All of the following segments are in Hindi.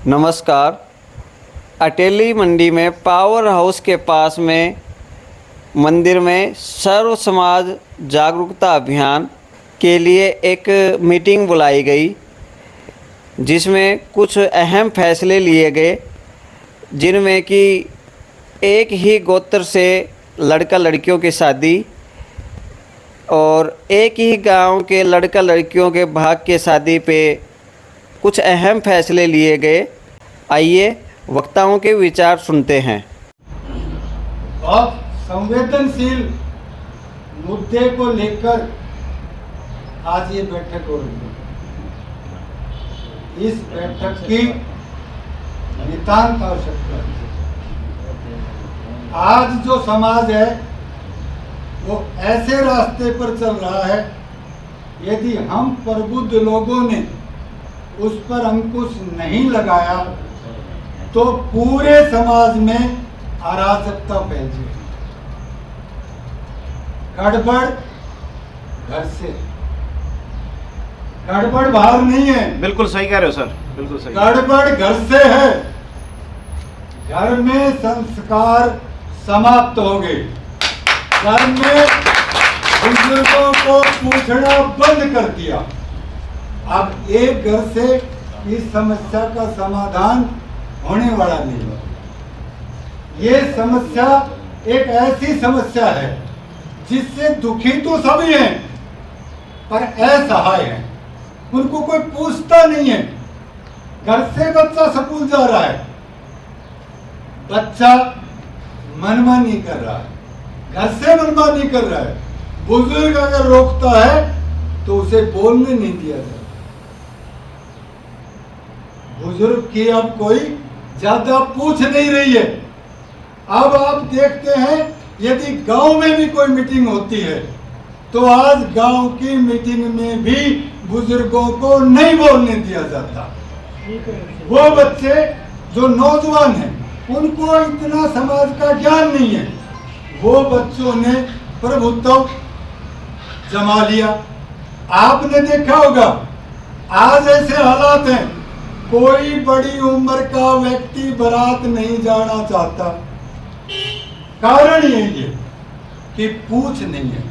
नमस्कार। अटेली मंडी में पावर हाउस के पास में मंदिर में सर्व समाज जागरूकता अभियान के लिए एक मीटिंग बुलाई गई, जिसमें कुछ अहम फैसले लिए गए, जिनमें कि एक ही गोत्र से लड़का लड़कियों की शादी और एक ही गांव के लड़का लड़कियों के भाग के शादी पे कुछ अहम फैसले लिए गए। आइए वक्ताओं के विचार सुनते हैं। बहुत संवेदनशील मुद्दे को लेकर आज ये बैठक हो रही है। इस बैठक की नितांत आवश्यकता है। आज जो समाज है वो ऐसे रास्ते पर चल रहा है, यदि हम प्रबुद्ध लोगों ने उस पर अंकुश नहीं लगाया तो पूरे समाज में अराजकता फैल जाएगी। गड़बड़ घर से, गड़बड़ बाहर नहीं है। बिल्कुल सही कह रहे हो सर, बिल्कुल सही। गड़बड़ घर से है। घर में संस्कार समाप्त हो गए। घर में बुजुर्गों को पूछना बंद कर दिया। अब एक घर से इस समस्या का समाधान होने वाला नहीं है। ये समस्या एक ऐसी समस्या है जिससे दुखी तो सभी हैं, पर असहाय हैं। उनको कोई पूछता नहीं है। घर से बच्चा स्कूल जा रहा है, बच्चा मनमानी कर रहा है, घर से मनमानी कर रहा है। बुजुर्ग अगर रोकता है तो उसे बोलने नहीं दिया जाता। बुजुर्ग की अब कोई ज्यादा पूछ नहीं रही है। अब आप देखते हैं, यदि गांव में भी कोई मीटिंग होती है तो आज गांव की मीटिंग में भी बुजुर्गों को नहीं बोलने दिया जाता। वो बच्चे जो नौजवान हैं उनको इतना समाज का ज्ञान नहीं है। वो बच्चों ने प्रभुत्व जमा लिया। आपने देखा होगा, आज ऐसे हालात हैं, कोई बड़ी उम्र का व्यक्ति बारात नहीं जाना चाहता। कारण ये कि पूछ नहीं है।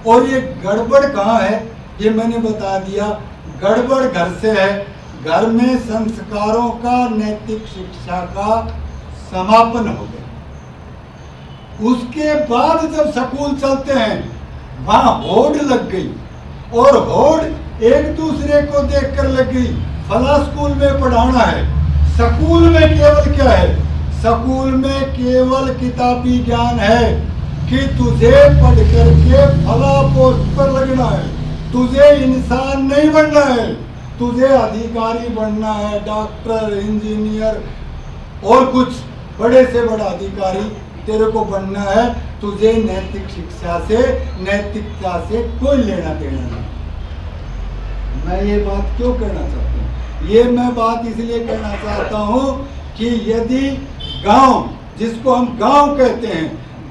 और ये गड़बड़ कहाँ है, ये मैंने बता दिया। गड़बड़ घर से है। घर में संस्कारों का, नैतिक शिक्षा का समापन हो गया। उसके बाद जब स्कूल चलते हैं वहां होड़ लग गई, और होड़ एक दूसरे को देखकर लग गई। फला स्कूल में पढ़ाना है। स्कूल में केवल क्या है? स्कूल में केवल किताबी ज्ञान है कि तुझे पढ़ करके फला पोस्ट पर लगना है। तुझे इंसान नहीं बनना है, तुझे अधिकारी बनना है, डॉक्टर, इंजीनियर और कुछ बड़े से बड़ा अधिकारी तेरे को बनना है। तुझे नैतिक शिक्षा से, नैतिकता से कोई लेना देना नहीं। मैं ये बात क्यों कहना चाहता हूँ? ये मैं बात इसलिए कहना चाहता हूँ कि यदि गांव, जिसको हम गांव कहते हैं,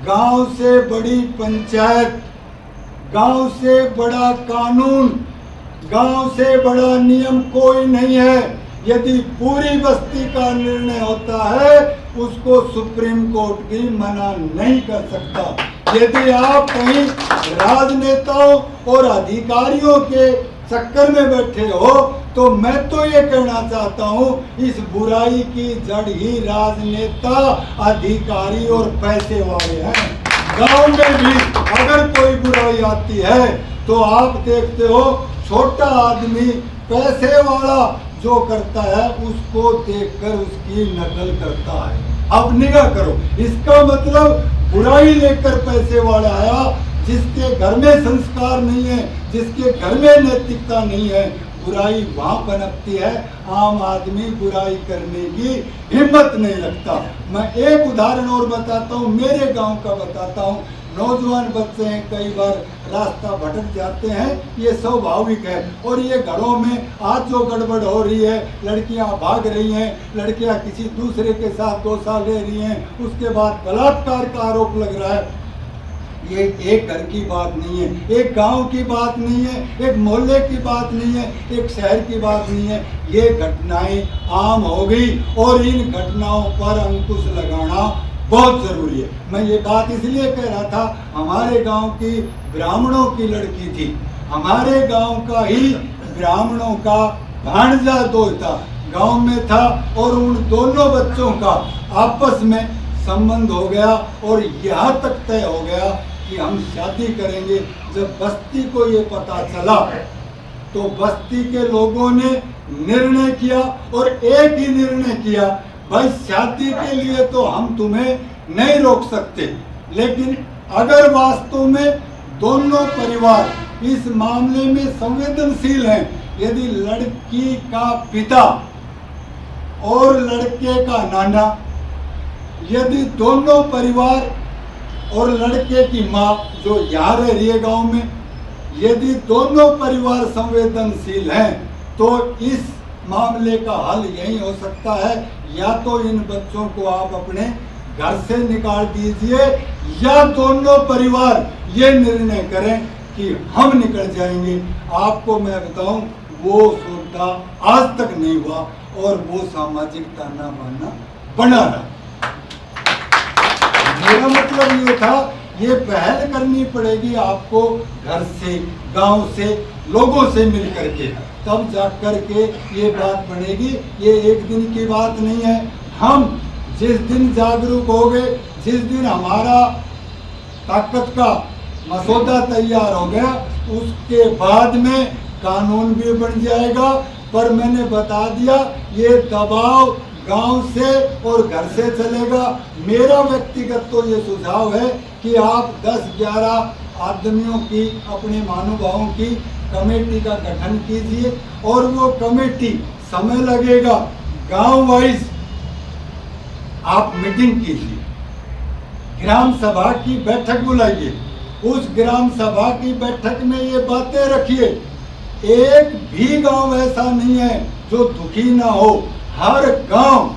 गांव से बड़ी पंचायत, गांव से बड़ा कानून, गांव से बड़ा नियम कोई नहीं है। यदि पूरी बस्ती का निर्णय होता है, उसको सुप्रीम कोर्ट भी मना नहीं कर सकता। यदि आप कहीं राजनेताओं और अधिकारियों के चक्कर में बैठे हो तो मैं तो ये कहना चाहता हूँ, इस बुराई की जड़ ही राजनेता, अधिकारी और पैसे वाले हैं। गांव में भी अगर कोई बुराई आती है तो आप देखते हो, छोटा आदमी पैसे वाला जो करता है उसको देखकर उसकी नकल करता है। अब निगाह करो, इसका मतलब बुराई लेकर पैसे वाला आया, जिसके घर में संस्कार नहीं है, जिसके घर में नैतिकता नहीं है, बुराई वहां पनपती है। आम आदमी बुराई करने की हिम्मत नहीं रखता। मैं एक उदाहरण और बताता हूँ, मेरे गांव का बताता हूँ। नौजवान बच्चे हैं, कई बार रास्ता भटक जाते हैं, ये स्वाभाविक है। और ये घरों में आज जो गड़बड़ हो रही है, लड़कियां भाग रही हैं, लड़कियां किसी दूसरे के साथ 2 साल रह रही हैं, उसके बाद बलात्कार का आरोप लग रहा है। ये एक घर की बात नहीं है, एक गांव की बात नहीं है, एक मोहल्ले की बात नहीं है, एक शहर की बात नहीं है। ये घटनाएं आम हो गई और इन घटनाओं पर अंकुश लगाना बहुत जरूरी है। मैं ये बात इसलिए कह रहा था, हमारे गांव की ब्राह्मणों की लड़की थी, हमारे गांव का ही ब्राह्मणों का भांजा गांव में था और उन दोनों बच्चों का आपस में संबंध हो गया और यहाँ तक तय हो गया कि हम शादी करेंगे। जब बस्ती को ये पता चला तो बस्ती के लोगों ने निर्णय किया और एक ही निर्णय किया, भाई शादी के लिए तो हम तुम्हें नहीं रोक सकते, लेकिन अगर वास्तव में दोनों परिवार इस मामले में संवेदनशील हैं, यदि लड़की का पिता और लड़के का नाना, यदि दोनों परिवार और लड़के की माँ जो यहाँ रह रही है गाँव में, यदि दोनों परिवार संवेदनशील हैं तो इस मामले का हल यही हो सकता है, या तो इन बच्चों को आप अपने घर से निकाल दीजिए या दोनों परिवार ये निर्णय करें कि हम निकल जाएंगे। आपको मैं बताऊं, वो सुविधा आज तक नहीं हुआ और वो सामाजिक ताना बाना बना रहा। मेरा मतलब ये था, ये पहल करनी पड़ेगी आपको घर से, गांव से, लोगों से मिल करके, तब जाकर के ये बात बनेगी। ये एक दिन की बात नहीं है। हम जिस दिन जागरूक हो गए, जिस दिन हमारा ताकत का मसौदा तैयार हो गया, उसके बाद में कानून भी बन जाएगा। पर मैंने बता दिया, ये दबाव गांव से और घर से चलेगा। मेरा व्यक्तिगत तो ये सुझाव है कि आप 10-11 आदमियों की, अपने महानुभावों की कमेटी का गठन कीजिए और वो कमेटी, समय लगेगा, गांव वाइज आप मीटिंग कीजिए, ग्राम सभा की बैठक बुलाइए, उस ग्राम सभा की बैठक में ये बातें रखिए। एक भी गांव ऐसा नहीं है जो दुखी ना हो, हर गांव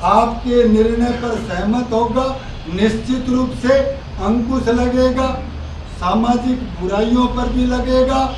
आपके निर्णय पर सहमत होगा। निश्चित रूप से अंकुश लगेगा, सामाजिक बुराइयों पर भी लगेगा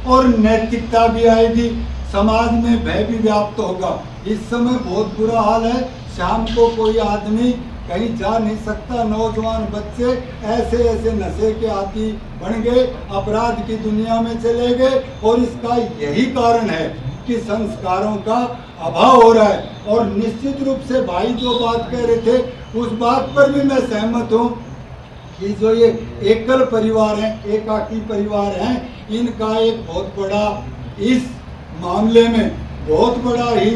और नैतिकता भी आएगी, समाज में भय भी व्याप्त होगा। इस समय बहुत बुरा हाल है, शाम को कोई आदमी कहीं जा नहीं सकता, नौजवान बच्चे ऐसे ऐसे नशे के आदी बन गए, अपराध की दुनिया में चले गए और इसका यही कारण है कि संस्कारों का अभाव हो रहा है। और निश्चित रूप से भाई जो बात कह रहे थे, उस बात पर भी मैं सहमत हूँ कि जो ये एकल परिवार हैं, एकाकी परिवार हैं, इनका एक बहुत बड़ा, इस मामले में बहुत बड़ा ही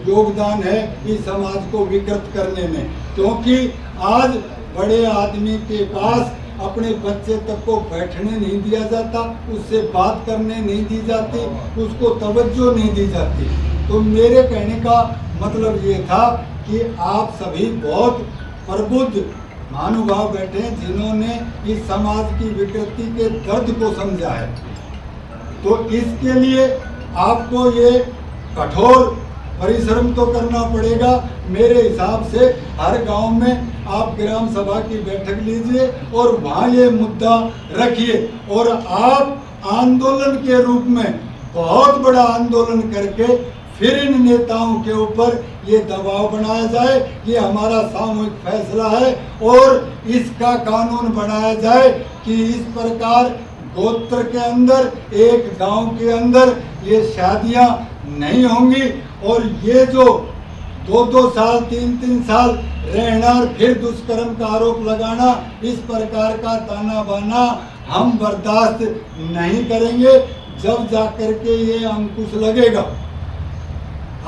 योगदान है इस समाज को विकृत करने में। क्योंकि आज बड़े आदमी के पास अपने बच्चे तक को बैठने नहीं दिया जाता, उससे बात करने नहीं दी जाती, उसको तवज्जो नहीं दी जाती। तो मेरे कहने का मतलब ये था कि आप सभी बहुत प्रबुद्ध महानुभाव बैठे हैं जिन्होंने इस समाज की विकृति के दर्द को समझा है। तो इसके लिए आपको ये कठोर परिश्रम तो करना पड़ेगा। मेरे हिसाब से हर गांव में आप ग्राम सभा की बैठक लीजिए और वहाँ ये मुद्दा रखिए और आप आंदोलन के रूप में बहुत बड़ा आंदोलन करके फिर इन नेताओं के ऊपर ये दबाव बनाया जाए कि हमारा सामूहिक फैसला है और इसका कानून बनाया जाए कि इस प्रकार गोत्र के अंदर, एक गांव के अंदर ये शादियां नहीं होंगी और ये जो 2-2 साल 3-3 साल रहना और फिर दुष्कर्म का आरोप लगाना, इस प्रकार का ताना बाना हम बर्दाश्त नहीं करेंगे। जब जाकर के ये अंकुश लगेगा,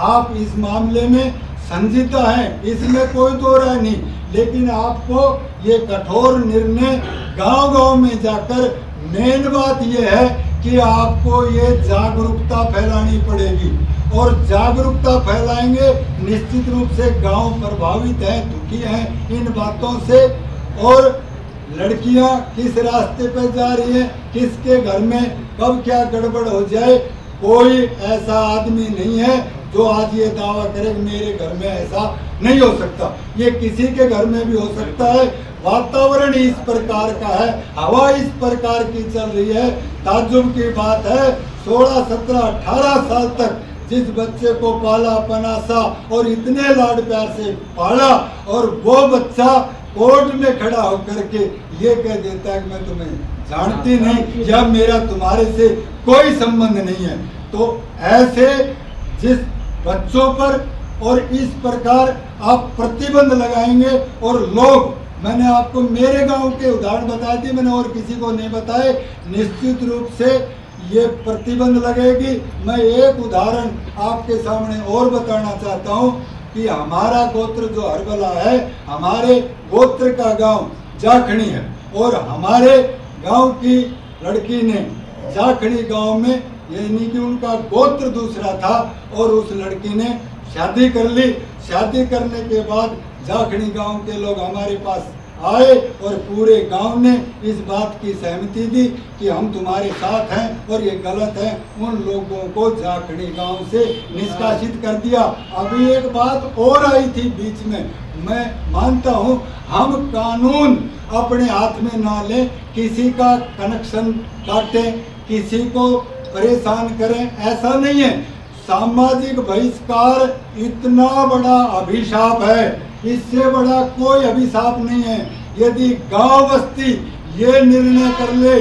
आप इस मामले में संजीदा हैं, इसमें कोई दो राय नहीं, लेकिन आपको ये कठोर निर्णय गांव-गांव में जाकर, मेन बात ये है कि आपको ये जागरूकता फैलानी पड़ेगी और जागरूकता फैलाएंगे। निश्चित रूप से गांव प्रभावित है, दुखी हैं इन बातों से। और लड़कियां किस रास्ते पर जा रही हैं, किसके घर में कब क्या गड़बड़ हो जाए, कोई ऐसा आदमी नहीं है जो आज ये दावा करे मेरे घर में ऐसा नहीं हो सकता। ये किसी के घर में भी हो सकता है। वातावरण इस प्रकार का है, हवा इस प्रकार की चल रही है। ताज्जुब की बात है, 16, 17, 18 साल तक जिस बच्चे को पाला पनासा और इतने लाड प्यार से पाला, और वो बच्चा कोर्ट में खड़ा होकर के ये कह देता है कि मैं तुम्हें जानती नहीं या मेरा तुम्हारे से कोई संबंध नहीं है। तो ऐसे जिस बच्चों पर और इस प्रकार आप प्रतिबंध लगाएंगे और लोग, मैंने आपको मेरे गांव के उदाहरण बताए थे, मैंने और किसी को नहीं बताए, निश्चित रूप से ये प्रतिबंध लगेगी। मैं एक उदाहरण आपके सामने और बताना चाहता हूँ कि हमारा गोत्र जो हरबला है, हमारे गोत्र का गांव जाखणी है, और हमारे गांव की लड़की ने जाखणी गांव में, यानी कि उनका गोत्र दूसरा था, और उस लड़की ने शादी कर ली। शादी करने के बाद जाखणी गांव के लोग हमारे पास आए और पूरे गांव ने इस बात की सहमति दी कि हम तुम्हारे साथ हैं और ये गलत है। उन लोगों को जाखड़ी गांव से निष्कासित कर दिया। अभी एक बात और आई थी बीच में, मैं मानता हूं हम कानून अपने हाथ में ना लें, किसी का कनेक्शन काटें, किसी को परेशान करें, ऐसा नहीं है। सामाजिक बहिष्कार इतना बड़ा अभिशाप है, इससे बड़ा कोई अभिशाप नहीं है। यदि गांव बस्ती ये निर्णय कर ले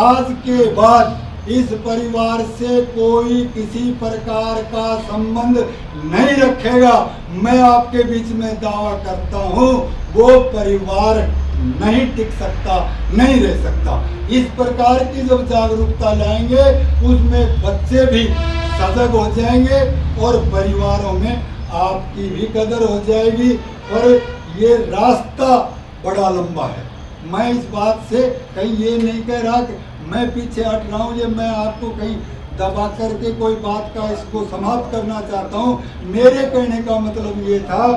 आज के बाद इस परिवार से कोई किसी प्रकार का संबंध नहीं रखेगा, मैं आपके बीच में दावा करता हूँ वो परिवार नहीं टिक सकता, नहीं रह सकता। इस प्रकार की जब जागरूकता लाएंगे उसमें बच्चे भी सजग हो जाएंगे और परिवारों में आपकी भी कदर हो जाएगी। और ये रास्ता बड़ा लंबा है। मैं इस बात से कहीं ये नहीं कह रहा कि मैं पीछे हट रहा हूँ, ये मैं आपको कहीं दबा करके कोई बात का इसको समाप्त करना चाहता हूँ। मेरे कहने का मतलब ये था,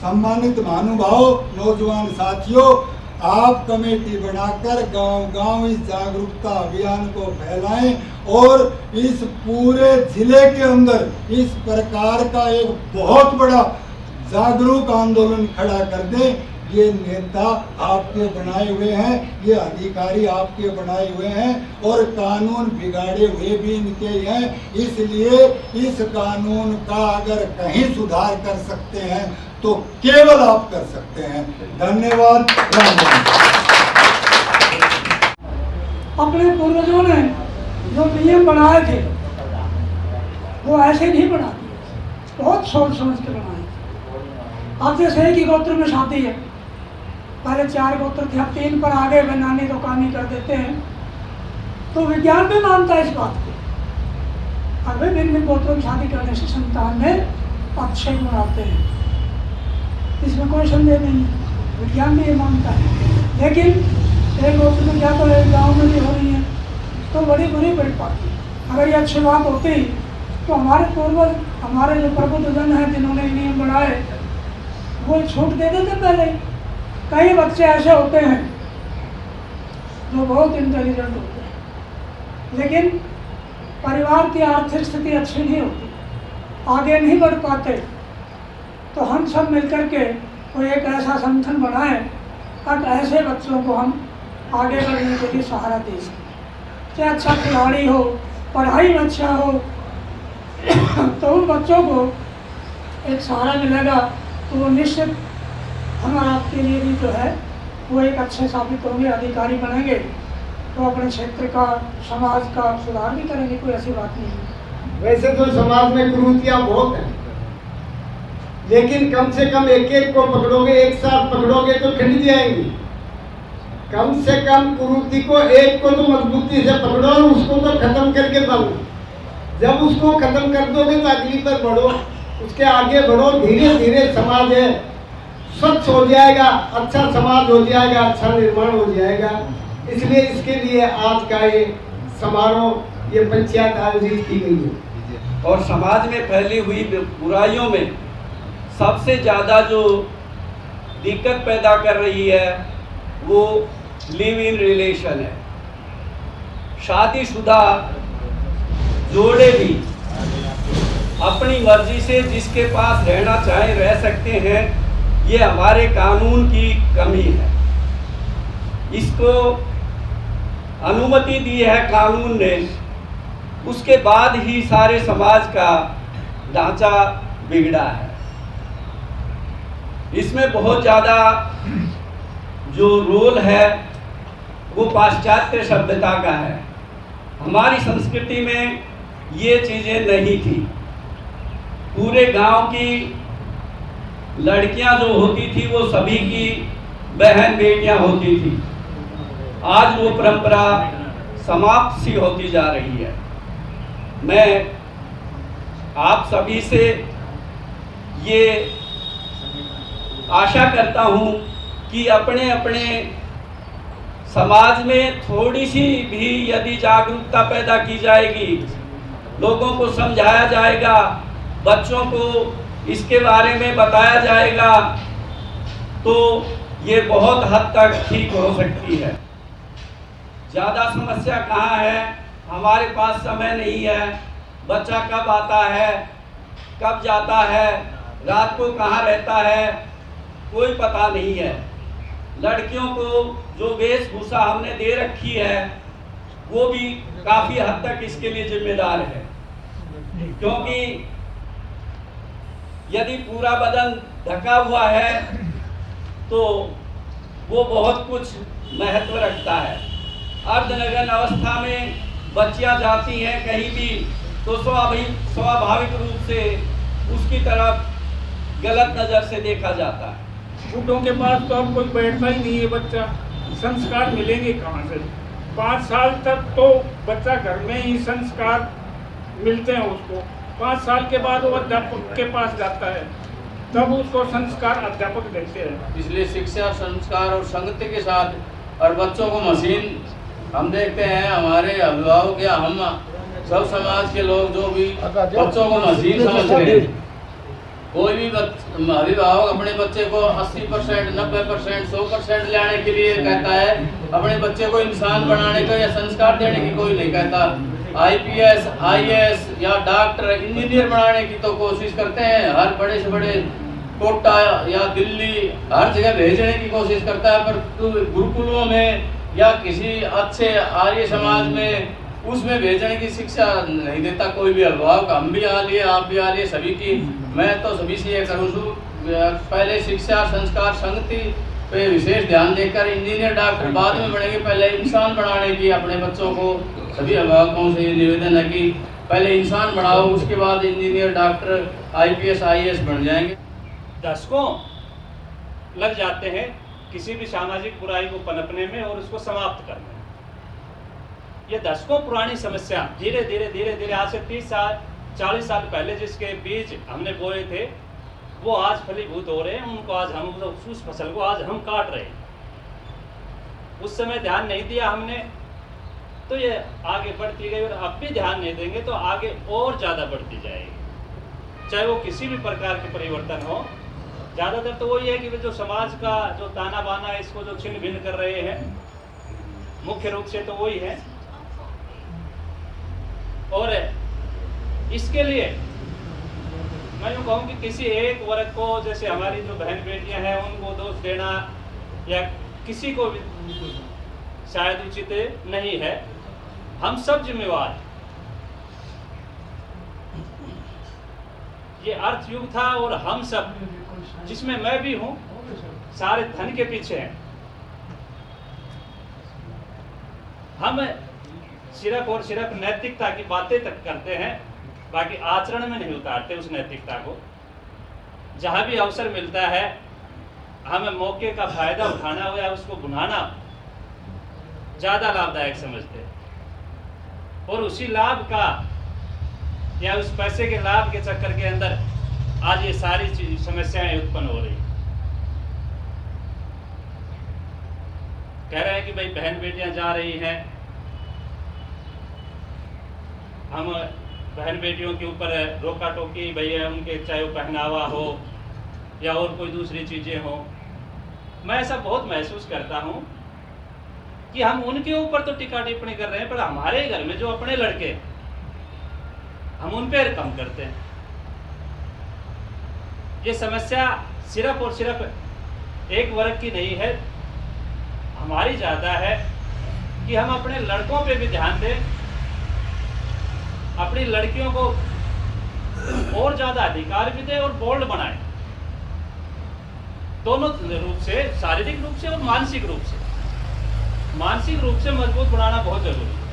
सम्मानित महानुभाव, नौजवान साथियों, आप कमेटी बनाकर गांव-गांव इस जागरूकता अभियान को फैलाएं और इस पूरे जिले के अंदर इस प्रकार का एक बहुत बड़ा जागरूक आंदोलन खड़ा कर दें। ये नेता आपके बनाए हुए हैं, ये अधिकारी आपके बनाए हुए हैं और कानून बिगाड़े हुए भी इनके हैं। इसलिए इस कानून का अगर कहीं सुधार कर सकते हैं तो केवल आप कर सकते हैं। धन्यवाद। अपने पूर्वजों ने जो नियम बनाए थे वो ऐसे नहीं बना दिए, बहुत सोच समझ के बनाए। अब जैसे एक ही गोत्र में शादी है, पहले 4 गोत्र थे, अब 3 पर आगे वे नानी दुकानी कर देते हैं। तो विज्ञान भी मानता है इस बात को। अब भिन्न गोत्रों की शादी करने से संतान में अच्छे गुण आते हैं, इसमें कोई संदेह नहीं है, विज्ञान भी ये मानता है। लेकिन एक गोत्र में क्या तो एक गाँव में भी हो रही है तो बड़ी बुरी पड़ पाती है। अगर ये अच्छी बात होती तो हमारे पूर्वज, हमारे जो प्रबुद्धजन हैं जिन्होंने नियम बनाए, वो छूट दे देते पहले। कई बच्चे ऐसे होते हैं जो बहुत इंटेलिजेंट होते हैं, लेकिन परिवार की आर्थिक स्थिति अच्छी नहीं होती, आगे नहीं बढ़ पाते। तो हम सब मिलकर के कोई एक ऐसा संगठन बनाएं ताकि ऐसे बच्चों को हम आगे बढ़ने के लिए सहारा दे सकें। चाहे अच्छा खिलाड़ी हो, पढ़ाई में अच्छा हो, तो उन बच्चों को एक सहारा मिलेगा तो वो निश्चित हम और आपके लिए भी जो है वो एक अच्छे साबित होंगे, अधिकारी बनेंगे तो अपने क्षेत्र का, समाज का सुधार भी करेंगे। कोई ऐसी बात नहीं है। वैसे तो समाज में कुरीतियाँ बहुत हैं, लेकिन कम से कम एक-एक को पकड़ोगे, एक साथ पकड़ोगे तो खिंड जाएंगी। कम से कम कुरीति को एक को तो मजबूती से पकड़ो और उसको तो खत्म करके दो। जब उसको खत्म कर दोगे तो अगली पर बढ़ो, उसके आगे बढ़ो। धीरे धीरे समाज है स्वच्छ हो जाएगा, अच्छा समाज हो जाएगा, अच्छा निर्माण हो जाएगा। इसलिए इसके लिए आज का ये समारोह, ये पंचायत आयोजित की गई है। और समाज में फैली हुई बुराइयों में सबसे ज़्यादा जो दिक्कत पैदा कर रही है वो लिव इन रिलेशन है। शादीशुदा जोड़े भी अपनी मर्जी से जिसके पास रहना चाहें रह सकते हैं, ये हमारे कानून की कमी है। इसको अनुमति दी है कानून ने, उसके बाद ही सारे समाज का ढांचा बिगड़ा है। इसमें बहुत ज़्यादा जो रोल है वो पाश्चात्य सभ्यता का है। हमारी संस्कृति में ये चीज़ें नहीं थी। पूरे गांव की लड़कियां जो होती थी वो सभी की बहन बेटियां होती थी। आज वो परंपरा समाप्त सी होती जा रही है। मैं आप सभी से ये आशा करता हूँ कि अपने अपने समाज में थोड़ी सी भी यदि जागरूकता पैदा की जाएगी, लोगों को समझाया जाएगा, बच्चों को इसके बारे में बताया जाएगा, तो ये बहुत हद तक ठीक हो सकती है। ज़्यादा समस्या कहाँ है? हमारे पास समय नहीं है। बच्चा कब आता है, कब जाता है, रात को कहाँ रहता है, कोई पता नहीं है। लड़कियों को जो वेशभूषा हमने दे रखी है वो भी काफ़ी हद तक इसके लिए जिम्मेदार है, क्योंकि यदि पूरा बदन ढका हुआ है तो वो बहुत कुछ महत्व रखता है। अर्धनग्न अवस्था में बच्चियां जाती हैं कहीं भी तो स्वाभाविक रूप से उसकी तरफ गलत नज़र से देखा जाता है। बूढ़ों के पास तो अब कोई बैठता ही नहीं है बच्चा, संस्कार मिलेंगे कहाँ से? 5 साल तक तो बच्चा घर में ही संस्कार मिलते हैं उसको। 5 साल के बाद वो अध्यापक के पास जाता है, तब उसको संस्कार अध्यापक देते हैं। इसलिए शिक्षा, संस्कार और संगति के साथ और बच्चों को मशीन हम देखते हैं, हमारे अभिभावक या हम सब समाज के लोग जो भी बच्चों को मशीन समझते हैं। कोई भी अभिभावक अपने बच्चे को 80%, 90%, 100% लाने के लिए कहता है, अपने बच्चे को इंसान बनाने का या संस्कार देने की कोई नहीं कहता। IPS, IAS या डॉक्टर, इंजीनियर बनाने की तो कोशिश करते हैं। हर बड़े से बड़े कोटा या दिल्ली हर जगह भेजने की कोशिश करता है, पर गुरुकुलों में या किसी अच्छे आर्य समाज में उसमें भेजने की शिक्षा नहीं देता कोई भी अभिभावक। हम भी आ लिए, आप भी आ लिए, सभी की मैं तो सभी से ये करूँ पहले शिक्षा, संस्कार, संगति पे विशेष ध्यान देकर इंजीनियर डॉक्टर बाद में बढ़ेंगे। पहले इंसान बनाने की अपने बच्चों को सभी अभिभावकों से ये निवेदन है कि पहले इंसान बनाओ, उसके बाद इंजीनियर डॉक्टर IPS IAS बन जाएंगे। दशकों लग जाते हैं किसी भी सामाजिक बुराई को पनपने में और उसको समाप्त करने में। ये दशकों पुरानी समस्या धीरे धीरे आज से 30 साल 40 साल पहले जिसके बीज हमने बोए थे वो आज फलीभूत हो रहे हैं। उनको आज हम उस फसल को आज हम काट रहे हैं। उस समय ध्यान नहीं दिया हमने तो ये आगे बढ़ती गई, और अब भी ध्यान नहीं देंगे तो आगे और ज़्यादा बढ़ती जाएगी। चाहे वो किसी भी प्रकार के परिवर्तन हो, ज़्यादातर तो वही है कि जो समाज का जो ताना बाना है इसको जो छिन्न भिन्न कर रहे हैं, मुख्य रूप से तो वही है। और इसके लिए मैं यूँ कहूँ कि किसी एक वर्ग को, जैसे हमारी जो बहन बेटियां हैं उनको दोष देना या किसी को भी शायद उचित नहीं है। हम सब जिम्मेवार। ये अर्थ युग था और हम सब, जिसमें मैं भी हूँ, सारे धन के पीछे हैं। हम सिर्फ और सिर्फ नैतिकता की बातें तक करते हैं, बाकी आचरण में नहीं उतारते उस नैतिकता को। जहाँ भी अवसर मिलता है हमें मौके का फायदा उठाना हो या उसको भुनाना ज़्यादा लाभदायक समझते हैं, और उसी लाभ का या उस पैसे के लाभ के चक्कर के अंदर आज ये सारी समस्याएं उत्पन्न हो रही। कह रहे हैं कि भाई बहन बेटियां जा रही हैं, हम बहन बेटियों के ऊपर रोका टोकी भैया उनके चाहे वो पहनावा हो या और कोई दूसरी चीज़ें हो। मैं ऐसा बहुत महसूस करता हूँ कि हम उनके ऊपर तो टीका टिप्पणी कर रहे हैं, पर हमारे घर में जो अपने लड़के हम उन पर कम करते हैं। ये समस्या सिर्फ और सिर्फ एक वर्ग की नहीं है, हमारी ज़्यादा है कि हम अपने लड़कों पे भी ध्यान दें, अपनी लड़कियों को और ज़्यादा अधिकार भी दें और बोल्ड बनाएं, दोनों रूप से, शारीरिक रूप से और मानसिक रूप से। मानसिक रूप से मजबूत बनाना बहुत जरूरी है।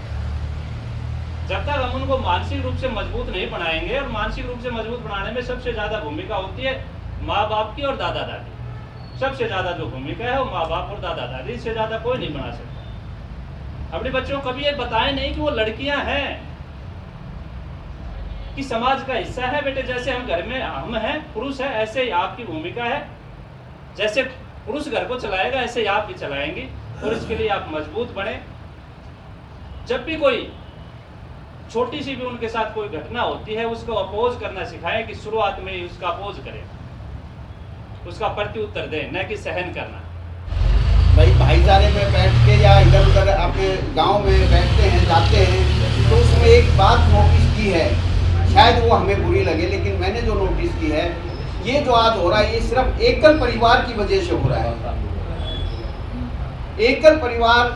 जब तक हम उनको मानसिक रूप से मजबूत नहीं बनाएंगे, और मानसिक रूप से मजबूत बनाने में सबसे ज़्यादा भूमिका होती है माँ बाप की और दादा दादी। सबसे ज़्यादा जो भूमिका है वो माँ बाप और दादा दादी, इससे ज़्यादा कोई नहीं बना सकता। अपने बच्चों को कभी ये बताएं नहीं कि वो लड़कियां हैं, कि समाज का हिस्सा है बेटे। जैसे हम घर में हम हैं, पुरुष है, ऐसे ही आपकी भूमिका है। जैसे पुरुष घर को चलाएगा ऐसे ही आप भी चलाएंगी, और इसके लिए आप मजबूत बने। जब भी कोई छोटी सी भी उनके साथ कोई घटना होती है, उसको अपोज करना सिखाएं, कि शुरुआत में ही उसका अपोज करें, उसका प्रत्युत्तर दें, न कि सहन करना। भाई भाईचारे में बैठ के या इधर उधर अपने गांव में बैठते हैं, जाते हैं, तो उसमें एक बात नोटिस की है, शायद वो हमें बुरी लगे, लेकिन मैंने जो नोटिस की है, ये जो आज हो रहा है ये सिर्फ एकल परिवार की वजह से हो रहा है। एकल परिवार,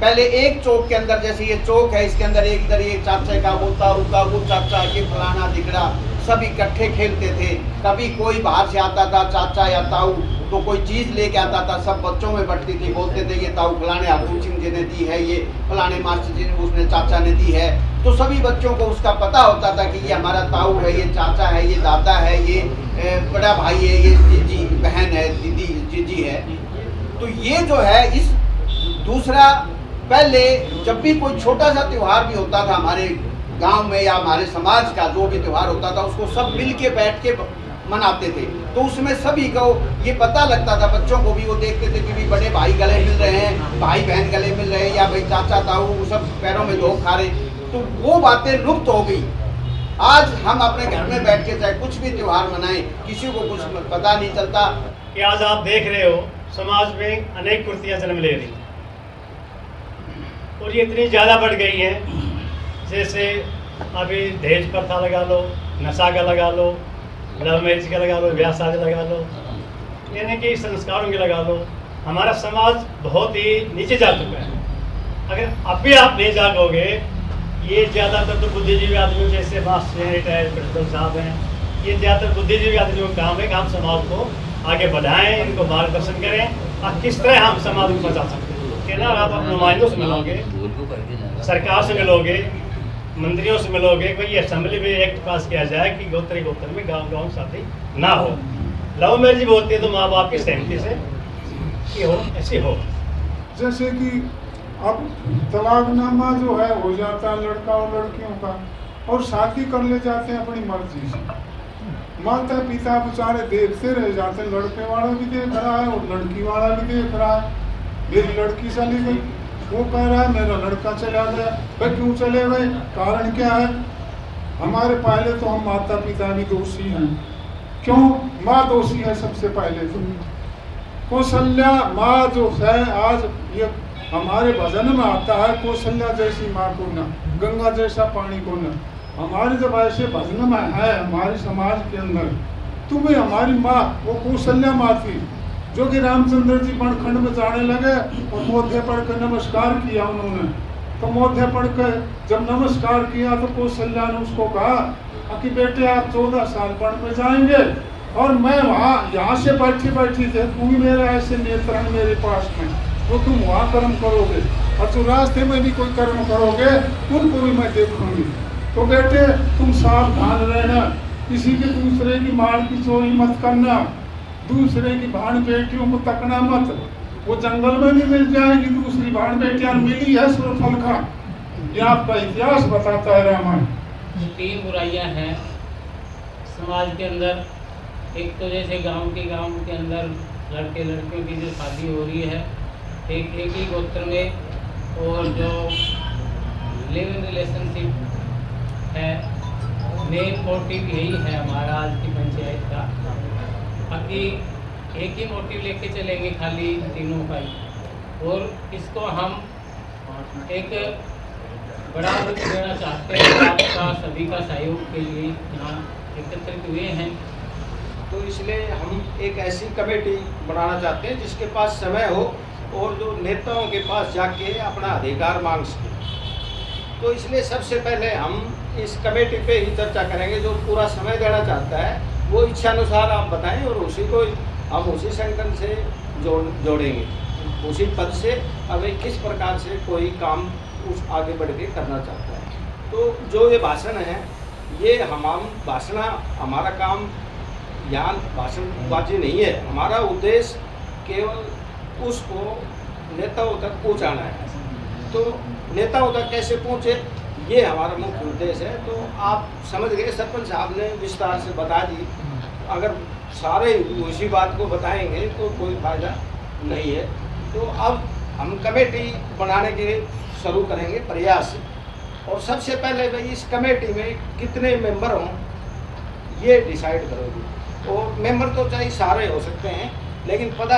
पहले एक चौक के अंदर, जैसे ये चौक है, इसके अंदर एक इधर एक चाचा का बोलता रुका, वो चाचा ये फलाना दिखड़ा, सब इकट्ठे खेलते थे। कभी कोई बाहर से आता था चाचा या ताऊ, तो कोई चीज़ लेके आता था, सब बच्चों में बंटती थी, बोलते थे ये ताऊ फलाने अबू सिंह जी ने दी है, ये फलाने मास्टर जी ने, उसने चाचा ने दी है। तो सभी बच्चों को उसका पता होता था कि ये हमारा ताऊ है, ये चाचा है, ये दादा है, ये बड़ा भाई है, ये जीजी बहन है, दीदी जीजी है। तो ये जो है इस दूसरा, पहले जब भी कोई छोटा सा त्यौहार भी होता था हमारे गांव में या हमारे समाज का जो भी त्यौहार होता था, उसको सब मिल के बैठ के मनाते थे। तो उसमें सभी को ये पता लगता था, बच्चों को भी वो देखते थे कि भी बड़े भाई गले मिल रहे हैं, भाई बहन गले मिल रहे हैं, या भाई चाचा ताऊ सब पैरों में धोख खा रहे। तो वो बातें लुप्त हो गई। आज हम अपने घर में बैठ के चाहे कुछ भी त्यौहार मनाएं, किसी को कुछ पता नहीं चलता। कि आज आप देख रहे हो समाज में अनेक कुर्तियाँ जन्म ले रही, और ये इतनी ज़्यादा बढ़ गई हैं, जैसे अभी दहेज प्रथा लगा लो, नशा का लगा लो, लव मैरिज का लगा लो, ब्याह शादी लगा लो, यानी कि संस्कारों की लगा लो। हमारा समाज बहुत ही नीचे जा चुका है। अगर अब भी आप नहीं जागोगे, ये ज़्यादातर तो बुद्धिजीवी आदमी जैसे मास्टर रिटायर्ड प्रिंसिपल साहब हैं, ये ज़्यादातर बुद्धिजीवी आदमियों का काम है कि हम समाज को आगे बढ़ाएं, इनको मार्गदर्शन करें, और किस तरह हम समाज को बचा सकते हैं। कि ना आप नुमाइंदों से मिलोगे, सरकार से मिलोगे, मंत्रियों से मिलोगे, कोई असेंबली में एक्ट पास किया जाए कि गोत्र में गाँव शादी ना हो। लव मैरिज भी होती है तो माँ बाप की सहमति से कि हो, ऐसी हो। जैसे कि अब तलाकनामा जो है हो जाता है लड़का और लड़कियों का, और शादी कर ले जाते हैं अपनी मर्जी से। माता पिता बेचारे देखते रह जाते हैं, लड़के वाला भी देख रहा है और लड़की वाला भी देख रहा है। मेरी लड़की चली गई, वो कह रहा है मेरा लड़का चला गया। भाई क्यों चले गए, कारण क्या है? हमारे पहले तो हम माता पिता भी दोषी हैं। क्यों? माँ दोषी है सबसे पहले तो। कौशल्या माँ जो है, आज ये हमारे भजन में आता है, कौशल्या जैसी माँ को न, गंगा जैसा पानी को न। हमारे जब ऐसे भजन में है हमारे समाज के अंदर, तो भाई हमारी माँ वो कौशल्या माँ थी, जो कि रामचंद्र जी पणखंड में जाने लगे और मोध्य पढ़ कर नमस्कार किया उन्होंने। तो मोध्य पढ़ कर जब नमस्कार किया तो कौशल्या ने उसको कहा कि बेटे आप 14 साल पढ़ में जाएंगे, और मैं वहाँ यहाँ से बैठी बैठी थे, तू भी मेरे ऐसे नेत्र हैं मेरे पास में, तो तुम वहाँ कर्म करोगे, और जो रास्ते में भी कोई कर्म करोगे उनको भी मैं देखूंगी। तो बेटे तुम सावधान रहना, किसी के दूसरे की माल की चोरी मत करना, दूसरे की भाण बेटियों को तकना मत। वो जंगल में भी मिल जाएगी दूसरी भाण बेटियां, मिली है सुरफलका। ये आपका इतिहास बताता है रामायण। 3 बुराइयां हैं समाज के अंदर। एक तो जैसे गांव के अंदर लड़के लड़कियों की जो शादी हो रही है एक ही गोत्र में, और जो लिव इन रिलेशनशिप है, मेन मोटिव यही है हमारा आज की पंचायत का। बाकी एक ही मोटिव लेके चलेंगे खाली तीनों का ही, और इसको हम एक बड़ा रूप देना चाहते हैं। आपका सभी का सहयोग के लिए यहाँ एकत्रित हुए हैं, तो इसलिए हम एक ऐसी कमेटी बनाना चाहते हैं जिसके पास समय हो और जो नेताओं के पास जाके अपना अधिकार मांग सके। तो इसलिए सबसे पहले हम इस कमेटी पे ही चर्चा करेंगे। जो पूरा समय देना चाहता है वो इच्छानुसार आप बताएं और उसी को हम उसी संगठन से जोड़ेंगे, उसी पद से। अब किस प्रकार से कोई काम उस आगे बढ़ के करना चाहता है। तो जो ये भाषण है ये भाषण हमारा काम यहाँ भाषणबाजी नहीं है। हमारा उद्देश्य केवल उसको नेताओं तक पहुँचाना है। तो नेताओं तक कैसे पहुँचे ये हमारा मुख्य उद्देश्य है। तो आप समझ गए, सरपंच साहब ने विस्तार से बता दी। अगर सारे उसी बात को बताएंगे तो कोई फायदा नहीं है। तो अब हम कमेटी बनाने के शुरू करेंगे प्रयास। और सबसे पहले भाई इस कमेटी में कितने मेंबर हों ये डिसाइड करोगे। और मेंबर तो चाहे सारे हो सकते हैं, लेकिन पद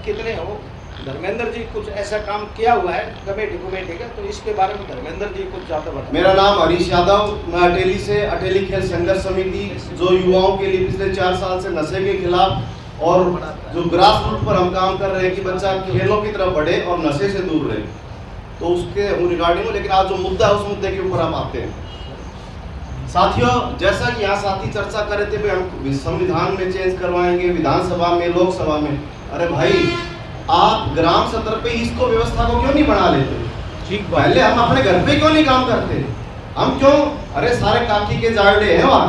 कितने हो। धर्मेंद्र जी कुछ ऐसा काम किया हुआ है कमेटी का, तो इसके बारे में धर्मेंद्र जी कुछ ज़्यादा बताएं। मेरा नाम हरीश यादव, मैं अटेली से अटेली खेल संघर्ष समिति जो युवाओं के लिए पिछले 4 साल से नशे के खिलाफ और जो ग्रास रूट पर हम काम कर रहे हैं कि बच्चा खेलों की तरफ बढ़े और नशे से दूर रहे, तो उसके रिगार्डिंग। लेकिन आज जो मुद्दा है उस मुद्दे के ऊपर हम आते हैं। साथियों, जैसा कि यहाँ साथी चर्चा कर रहे थे भाई हम संविधान में चेंज करवाएंगे, विधानसभा में, लोकसभा में। अरे भाई आप ग्राम स्तर पे इसको व्यवस्था को क्यों नहीं बना लेते? ठीक, पहले हम अपने घर पे क्यों नहीं काम करते? हम क्यों, अरे सारे काकी के जाड़े हैं वहाँ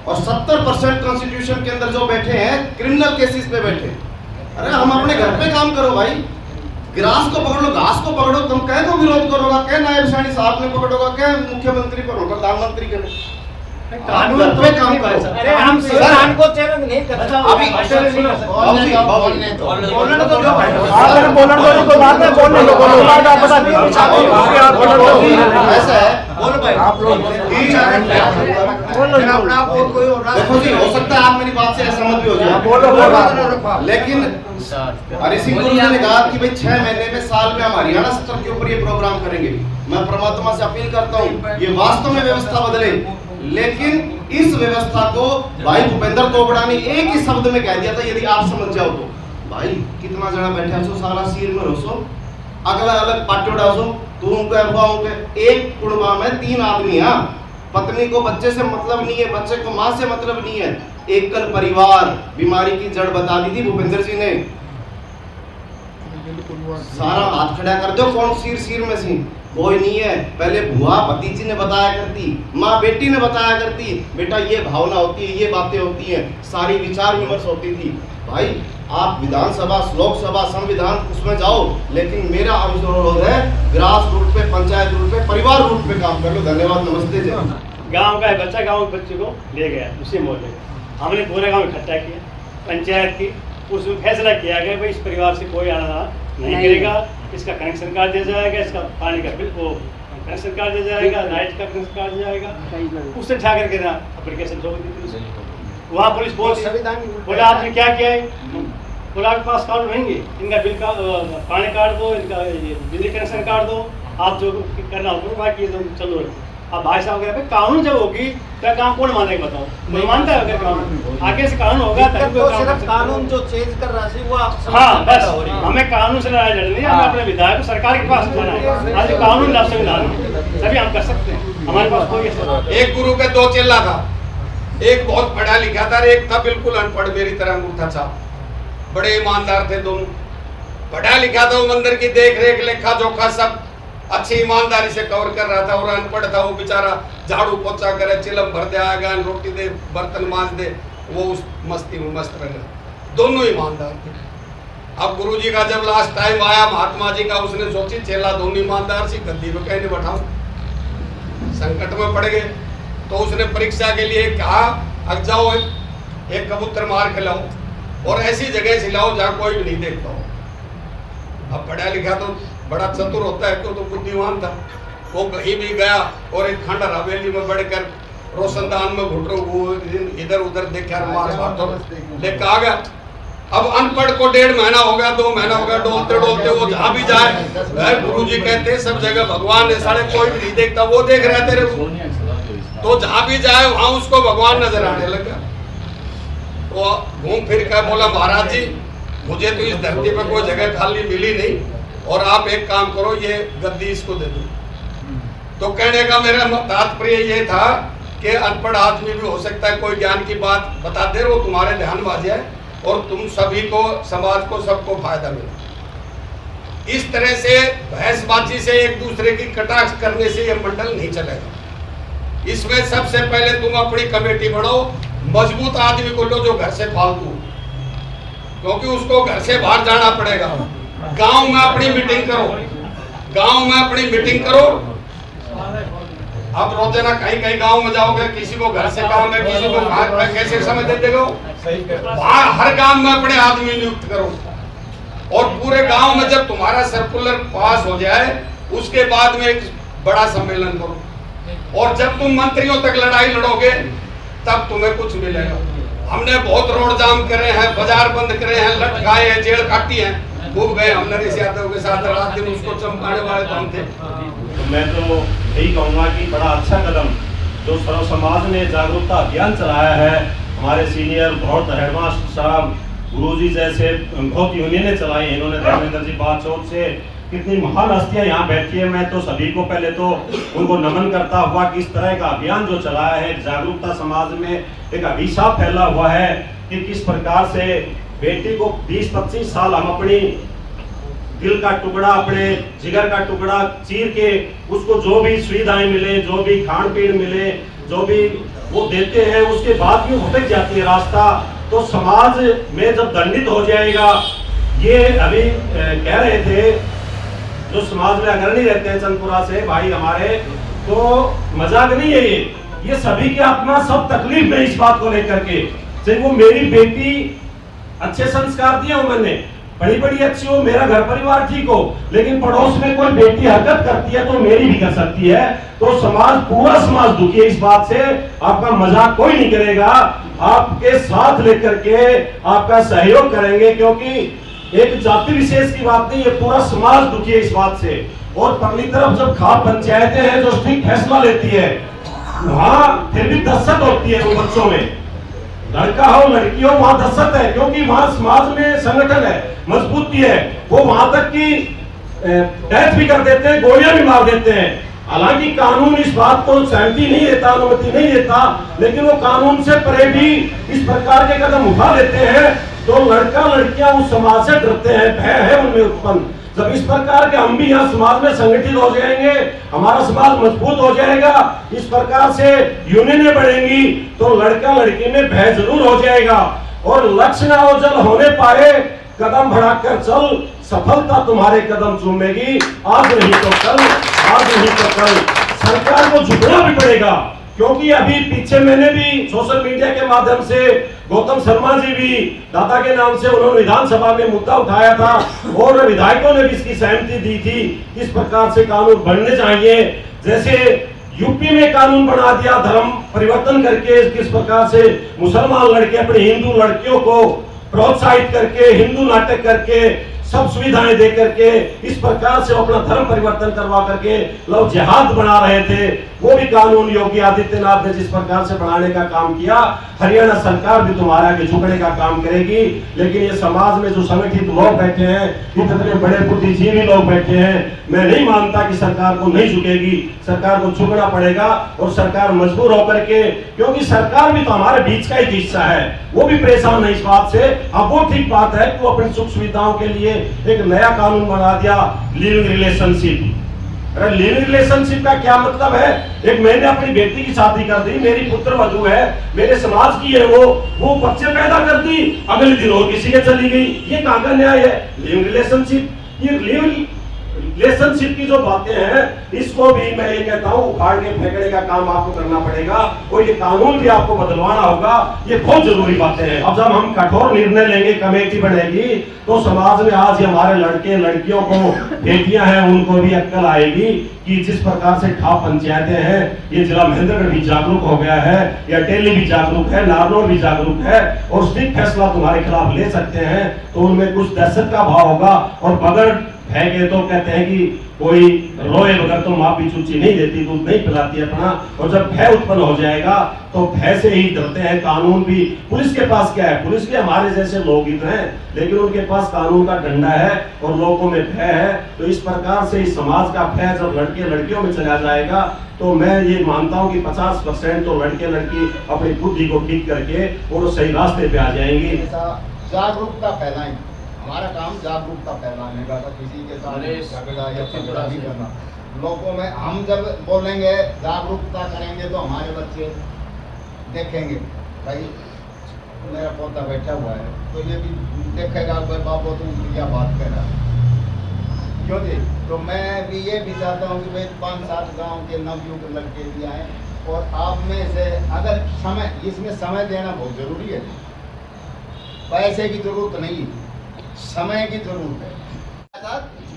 और 70% कॉन्स्टिट्यूशन के अंदर जो बैठे हैं क्रिमिनल केसेस पे बैठे। अरे हम अपने घर पे काम करो भाई। ग्रास को पकड़ो, घास को पकड़ो। तुम कह को विरोध करोगा, क्या नायब साहनी साहब ने पकड़ोगा, क्या मुख्यमंत्री पर, प्रधानमंत्री के कानून पे काम करो। अरे हम संविधान को चैलेंज नहीं करते। अभी बोलने तो ऐसा है, बोलो भाई आप लोग देखो जी, हो सकता है आप मेरी बात से असहमत भी हो जाए, लेकिन हरि सिंह गुरु जी ने कहा कि भाई 6 महीने में, साल में हम हरियाणा स्तर के ऊपर ये प्रोग्राम करेंगे। मैं परमात्मा से अपील करता हूँ ये वास्तव में व्यवस्था बदले। लेकिन इस व्यवस्था को भाई भूपेंद्र तोबड़ा ने एक ही शब्द में कह दिया था, यदि आप समझ जाओ तो। भाई कितना जना बैठा सो सारा सील में रसो, अगला अलग पाटो डासो, तू उनको अफवाहों पे। एक कुड़वा में 3 आदमी है, पत्नी को बच्चे से मतलब नहीं है, बच्चे को माँ से मतलब नहीं है। एकल परिवार बीमारी की जड़ बता दी थी भूपेंद्र जी ने। सारा हाथ खड़ा कर दो, कौन सिर में सी कोई नहीं है। पहले बुआ भतीजी ने बताया करती, माँ बेटी ने बताया करती, बेटा ये भावना होती है, ये बातें होती हैं, सारी विचार विमर्श होती थी। भाई आप विधानसभा, लोकसभा, संविधान उसमें जाओ, लेकिन मेरा अनुरोध है ग्रास रूट पे, पंचायत रूट पे, परिवार रूट पे काम कर लो। धन्यवाद, नमस्ते जी। गांव का बच्चा गांव के बच्चे को ले गया उसी मोहल्ले, हमने पूरे गांव इकट्ठा किया, पंचायत की, उसमें फैसला किया गया भाई इस परिवार से कोई आना नहीं करेगा, इसका कनेक्शन कार्ड दिया जाएगा, इसका पानी का बिल वो कनेक्शन कार्ड दिया जाएगा, लाइट का कनेक्शन कार्ड दिया जाएगा। उससे उठा करके ना एप्लीकेशन ठोक दी। वहाँ पुलिस बोला आपने क्या किया है? बोला आपके पास कार्ड रहेंगे, इनका बिल का पानी कार्ड दो, इनका बिजली कनेक्शन कार्ड दो, आप जो करना हो बाकी ये तो चलो। अब भाई साहब कह कानून जब होगी तो काम कौन मानेगा बताओ? नहीं मानता है अगर कानून आगे से कानून होगा तो सिर्फ कानून जो चेंज कर रहा है वो हाँ बस हमें कानून से लड़ाई लड़नी है, हमें अपने विधायक सरकार के पास जाना है। आज कानून लाभ संविधान तभी हम कर सकते हैं, हमारे पास कोई। एक गुरु के 2 चेला था, एक बहुत पढ़ा लिखा था, एक था बिल्कुल अनपढ़ मेरी तरह अंगूठा छाप। बड़े ईमानदार थे दोनों, पढ़ा लिखा था, वो मंदिर की देख रेख लेखा जोखा सब अच्छी ईमानदारी से कवर कर रहा था, और अनपढ़ था वो बेचारा झाड़ू पोछा करे, चिलम भर दे, आगा रोटी दे, बर्तन मांज दे, वो उस मस्ती में मस्त रहे। दोनों ईमानदार थे। अब गुरुजी का जब लास्ट टाइम आया महात्मा जी का, उसने सोची चेला दोनों ईमानदार सी गद्दी में कहने बैठाऊं, संकट में पड़ गए। तो उसने परीक्षा के लिए कहा अब जाओ एक कबूतर मार के लाओ और ऐसी जगह से लाओ जहाँ कोई भी नहीं देखता हो। अब पढ़ा लिखा तो बड़ा चतुर होता है, क्यों तो बुद्धिमान था। वो कहीं भी गया और एक खंडर हवेली में बढ़कर रोशनदान में घुटरों इधर उधर देखा मार लेकर आ गया। अब अनपढ़ को 1.5 महीना हो गया, 2 महीना हो गया, डोलते डोलते वो जहाँ भी जाए, गुरुजी कहते हैं सब जगह भगवान है, साढ़े कोई भी नहीं देखता, वो देख रहा है तेरे को। तो जहाँ भी जाए वहाँ उसको भगवान नजर आने लगा। वो घूम फिर कर बोला महाराज जी मुझे तो इस धरती पर कोई जगह खाली मिली नहीं, और आप एक काम करो, ये गद्दी इसको दे दो। तो कहने का मेरा तात्पर्य ये था कि अनपढ़ आदमी भी हो सकता है कोई ज्ञान की बात बता दे, वो तुम्हारे ध्यान में आ जाए और तुम सभी को, समाज को, सबको फायदा मिले। इस तरह से बहसबाजी से, एक दूसरे की कटाक्ष करने से ये मंडल नहीं चलेगा। इसमें सबसे पहले तुम अपनी कमेटी बनाओ, मजबूत आदमी को लो जो घर से फालतू, क्योंकि उसको घर से बाहर जाना पड़ेगा। गांव में अपनी मीटिंग करो, गांव में अपनी मीटिंग करो। आप रोजाना कहीं कहीं गांव में जाओगे, किसी को घर से काम है, किसी को कैसे समय दे देगा, वहां हर गांव में अपने आदमी नियुक्त करो, और पूरे गांव में जब तुम्हारा सर्कुलर पास हो जाए उसके बाद में एक बड़ा सम्मेलन करो, और जब तुम मंत्रियों तक लड़ाई लड़ोगे तब तुम्हें कुछ मिलेगा। हमने बहुत रोड जाम करे हैं, बाजार बंद करे हैं, लटकाए हैं, जेल काटी है, खूब गए हम नरेश यादव के साथ, रात दिन उसको चमकाने वाले तो हम थे। तो मैं तो यही कहूँगा कि बड़ा अच्छा कदम जो सर्व समाज ने जागरूकता अभियान चलाया है, हमारे सीनियर बहुत हेडमास्टर साहब, गुरुजी जैसे बहुत यूनियनें चलाई, इन्होंने धर्मेंद्र जी बादशोह से, कितनी महान हस्तियां यहाँ बैठी है। मैं तो सभी को पहले तो उनको नमन करता हुआ कि इस तरह का अभियान जो चलाया है, जागरूकता समाज में एक अभिशाप फैला हुआ है कि किस प्रकार से बेटी को 20-25 साल हम अपनी दिल का टुकड़ा, अपने जिगर का टुकड़ा चीर के उसको जो भी सुविधाएं मिले, जो भी खान पीन मिले, जो भी वो देते हैं, उसके बाद भी भटक जाती है रास्ता। तो समाज में जब दंडित हो जाएगा, ये अभी कह रहे थे जो समाज में अग्रणी रहते हैं चंदपुरा से भाई हमारे, तो मजाक नहीं है ये सभी की आत्मा सब तकलीफ में इस बात को लेकर के। चाहे वो मेरी बेटी अच्छे संस्कार दिए हो, मैंने बड़ी बड़ी अच्छी हो, मेरा घर परिवार ठीक हो, लेकिन पड़ोस में कोई बेटी हरकत करती है तो मेरी भी कर सकती है। तो समाज, पूरा समाज दुखी है इस बात से। आपका मजाक कोई नहीं करेगा, आपके साथ लेकर के आपका सहयोग करेंगे, क्योंकि एक जाति विशेष की बात नहीं है, पूरा समाज दुखी है इस बात से। और पगली तरफ जब खाप पंचायतें हैं जो ठीक फैसला लेती है, वहाँ फिर भी दहशत होती है उन बच्चों में, लड़का हो लड़की हो, वहाँ दहशत है, क्योंकि वहाँ समाज में संगठन है, मजबूती है। वो वहां तक की डेथ भी कर देते हैं, गोलियां भी मार देते हैं। हालांकि कानून इस बात को सहमति नहीं देता, अनुमति नहीं देता, लेकिन वो कानून से परे भी इस प्रकार के कदम उठा लेते हैं। तो लड़का लड़कियां उस समाज से डरते हैं, भय है उनमें उत्पन्न। जब इस प्रकार के हम भी यहाँ समाज में संगठित हो जाएंगे, हमारा समाज मजबूत हो जाएगा, इस प्रकार से यूनियनें बढ़ेंगी, तो लड़का लड़की में भय जरूर हो जाएगा। और लक्ष्य न ओझल होने पाए, कदम बढ़ाकर चल, सफलता तुम्हारे कदम चूमेगी। आज नहीं तो कल, आज नहीं तो कल सरकार को झुकना भी पड़ेगा, क्योंकि अभी पीछे मैंने भी सोशल मीडिया के माध्यम से गौतम शर्मा जी भी दादा के नाम से उन्होंने विधानसभा में मुद्दा उठाया था, और विधायकों ने भी इसकी सहमति दी थी। इस प्रकार से कानून बनने चाहिए, जैसे यूपी में कानून बना दिया धर्म परिवर्तन करके, किस प्रकार से मुसलमान लड़के अपनी हिंदू लड़कियों को प्रोत्साहित करके, हिंदू नाटक करके, सब सुविधाएं दे करके, इस प्रकार से अपना धर्म परिवर्तन करवा करके लोग जिहाद बना रहे थे। वो भी कानून योगी आदित्यनाथ ने जिस प्रकार से बनाने का काम किया, हरियाणा सरकार भी तुम्हारे आगे झुकने का काम करेगी। लेकिन ये समाज में जो संगठित लोग बैठे हैं, इतने बड़े बुद्धिजीवी लोग बैठे हैं, मैं नहीं मानता कि सरकार को नहीं झुकेगी। सरकार को झुकना पड़ेगा, और सरकार मजबूर होकर के, क्योंकि सरकार भी तो हमारे बीच का ही हिस्सा है, वो भी परेशान है इस बात से। अब वो ठीक बात है कि वो अपनी सुख सुविधाओं के लिए एक नया कानून बना दिया, लिविंग रिलेशनशिप। लिविंग रिलेशनशिप का क्या मतलब है? एक मैंने अपनी बेटी की शादी कर दी, मेरी पुत्र वधू है, मेरे समाज की है, वो बच्चे पैदा कर दी, अगले दिन और किसी के चली गई, ये कहाँ का न्याय है? लिविंग रिलेशनशिप, ये लिविंग रिलेशनशिप की जो बातें हैं, इसको भी मैं ये कहता हूँ उखाड़ के फेंकने का काम आपको करना पड़ेगा, और ये कानून भी आपको बदलवाना होगा। ये बहुत जरूरी बातें हैं। अब जब हम कठोर निर्णय लेंगे, कमेटी बनेगी, तो समाज में आज हमारे लड़के लड़कियों को, बेटियां हैं, उनको भी अक्ल आएगी कि जिस प्रकार से खाप पंचायतें हैं, ये जिला महेंद्रगढ़ भी जागरूक हो गया है, या टेली भी जागरूक है, नारनौल भी जागरूक है, और स्ट्रिक्ट फैसला तुम्हारे खिलाफ ले सकते हैं, तो उनमें कुछ दहशत का भाव होगा। और बगैर भय के तो कहते हैं कि कोई रोए बगैर तो माँ भी चूची नहीं देती, दूध नहीं पिलाती अपना। और जब भय उत्पन्न हो जाएगा तो भय से ही डरते हैं। कानून भी, पुलिस के पास क्या है, पुलिस भी हमारे जैसे लोग ही तो हैं, लेकिन उनके पास कानून का डंडा है और लोगों में भय है। तो इस प्रकार से इस समाज का भय जब लड़के लड़कियों में चला जाएगा तो मैं ये मानता हूँ कि 50% तो लड़के लड़की अपनी बुद्धि को ठीक करके और सही रास्ते पे आ जाएंगे। जागरूकता फैलाएं, हमारा काम जागरूकता फैलाने का, किसी के साथ झगड़ा या झगड़ा नहीं करना। लोगों में हम जब बोलेंगे जागरूकता करेंगे तो हमारे बच्चे देखेंगे, भाई मेरा पोता बैठा हुआ है तो ये भी देखेगा भाई बाबू तुम क्या बात कर रहा है, क्यों जी। तो मैं भी ये भी चाहता हूँ कि भाई 5-7 गाँव के नवयुवक लड़के भी आए और आप में से अगर समय, इसमें समय देना बहुत जरूरी है, पैसे की जरूरत नहीं, समय की जरूरत है।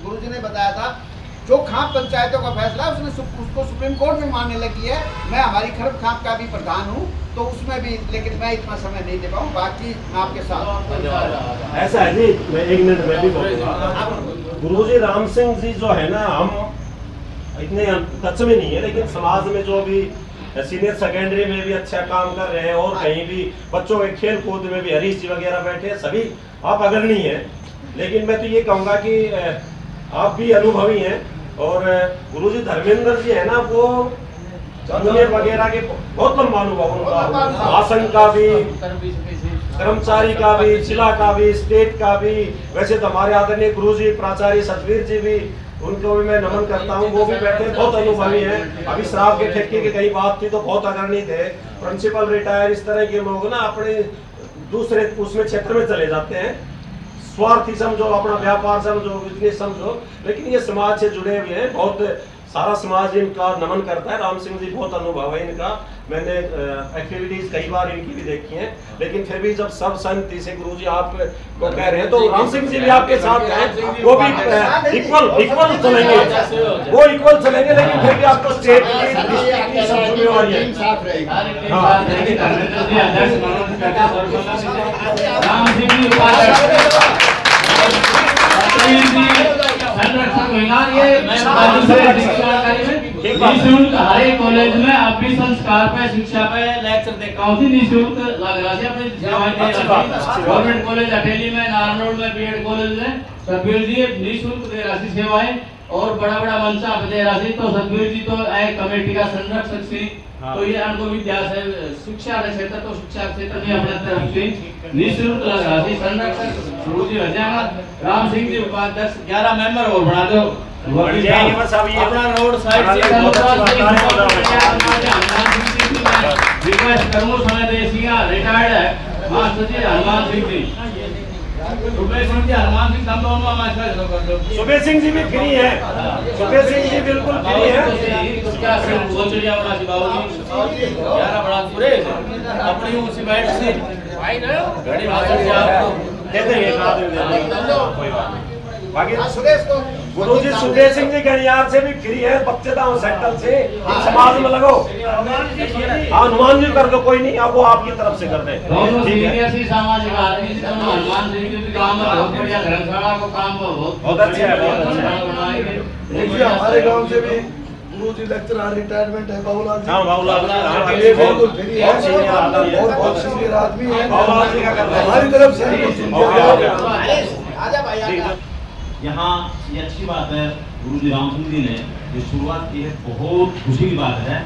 गुरुजी ने बताया था जो खाप पंचायतों का फैसला उसको सुप्रीम कोर्ट में मानने लगी है। मैं हमारी खरब खाप का भी प्रधान हूँ तो उसमें भी, लेकिन मैं इतना समय नहीं दे पाऊँ, बाकी मैं आपके साथ। ऐसा है जी, मैं 1 मिनट में भी बोलूँगा। गुरुजी राम सिंह जी जो है ना, हम इतने टच में नहीं है, लेकिन समाज में जो भी सीनियर सेकेंडरी में भी अच्छा काम कर रहे हैं और कहीं भी बच्चों के खेल कूद में भी हरीश जी वगैरह बैठे हैं, सभी आप अग्रणी हैं। लेकिन मैं तो ये कहूँगा कि आप भी अनुभवी हैं और गुरुजी धर्मेंद्र जी है ना, वो जूनियर वगैरह के बहुत लंबा अनुभव उनका, भाषण का भी, कर्मचारी का भी, जिला का भी, स्टेट का भी। वैसे तो हमारे आदरणीय गुरुजी प्राचार्य सतवीर जी भी, उनको भी मैं नमन करता हूँ, वो भी बैठे बहुत अनुभवी हैं। अभी शराब के ठेके की कई बात थी तो बहुत अग्रणी थे, प्रिंसिपल रिटायर, इस तरह के लोग ना अपने दूसरे उसमें क्षेत्र में चले जाते हैं, स्वार्थी समझो, अपना व्यापार समझो, बिजनेस समझो, लेकिन ये समाज से जुड़े हुए हैं। बहुत सारा समाज इनका नमन करता है। राम सिंह जी बहुत अनुभव है इनका, मैंने एक्टिविटीज कई बार इनकी भी देखी हैं, लेकिन फिर भी जब सब सहमति से गुरुजी आप को कह रहे हैं तो राम सिंह जी भी आपके साथ हैं, वो भी इक्वल चलेंगे, वो इक्वल चलेंगे, लेकिन फिर भी आपको स्टेट की सब जिम्मेवारी है। हमारे कॉलेज में अब भी संस्कार पे, शिक्षा पे लेक्चर देखा हूँ, निःशुल्क लग रहा है अपनी सेवाएं दे रहा है। गवर्नमेंट कॉलेज अटेली में, नारनौल में, बीएड कॉलेज में सतबीर जी निःशुल्क दे रहा सेवाएं और बड़ा बड़ा मंच आप दे रहा। तो सतबीर जी तो एक कमेटी का संरक्षक थी, तो ये अनुभव विद्या से शिक्षा क्षेत्र, तो शिक्षा क्षेत्र में अपने तरफ से निःशुल्क लग रहा है संरक्षक गुरुजी हो जाएगा। राम सिंह जी उपाध्यक्ष, 11 मेंबर और बना दो, अपना रोड साइड से रिक्वेस्ट करूँ, समय देसिया रिटायर्ड है मास्टर जी हनुमान सिंह जी, सुबह सिंह जी, हनुमान सिंह, हम दोनों सुबह सिंह जी भी फ्री है, सुबह सिंह जी बिल्कुल फ्री है। क्या सोच लिया बड़ा बाबूजी 11 बड़ा पूरे अपनी उसी बैठ से घड़ी भाषण से आपको दे देंगे, कोई बात नहीं। बाकी गुरुजी सुबह सिंह जी गणियार से भी फ्री है, बच्चेदार सेंटर से समाज में लगो, हनुमान जी कर दो, कोई नहीं, अब वो आपकी तरफ से कर दे। सामाजिक आदमी हनुमान सिंह जी काम बहुत बढ़िया, धर्मशाला को काम बहुत अच्छा है, बहुत अच्छा है। हमारे गांव से भी गुरुजी लेक्चरर रिटायरमेंट है बाबूलाल जी। हाँ बाबूलाल जी बिल्कुल फ्री है और बहुत सीनियर आदमी है, हमारी तरफ से आजा भाई आजा। यहाँ ये अच्छी बात है गुरुजी राम सिंह जी ने जो शुरुआत की है, बहुत खुशी की बात है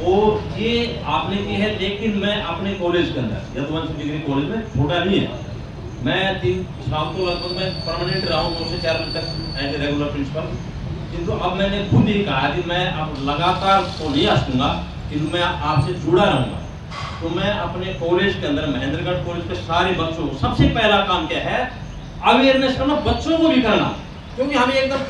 और ये आपने की है। लेकिन मैं अपने कॉलेज के अंदर यदुवंश डिग्री कॉलेज में छोटा नहीं है, मैं 3 साल तो लगभग मैं परमानेंट रहा हूँ, 2 से 4 दिन तक एज ए रेगुलर प्रिंसिपल। किंतु अब मैंने खुद ही कहा कि मैं अब लगातार तो नहीं आ सकूँगा, किंतु मैं आपसे जुड़ा रहूँगा। तो मैं अपने कॉलेज के अंदर, महेंद्रगढ़ कॉलेज के सारे बच्चों को सबसे पहला काम क्या है, अवेयरनेस करना, बच्चों को भी करना, क्योंकि हम एकदम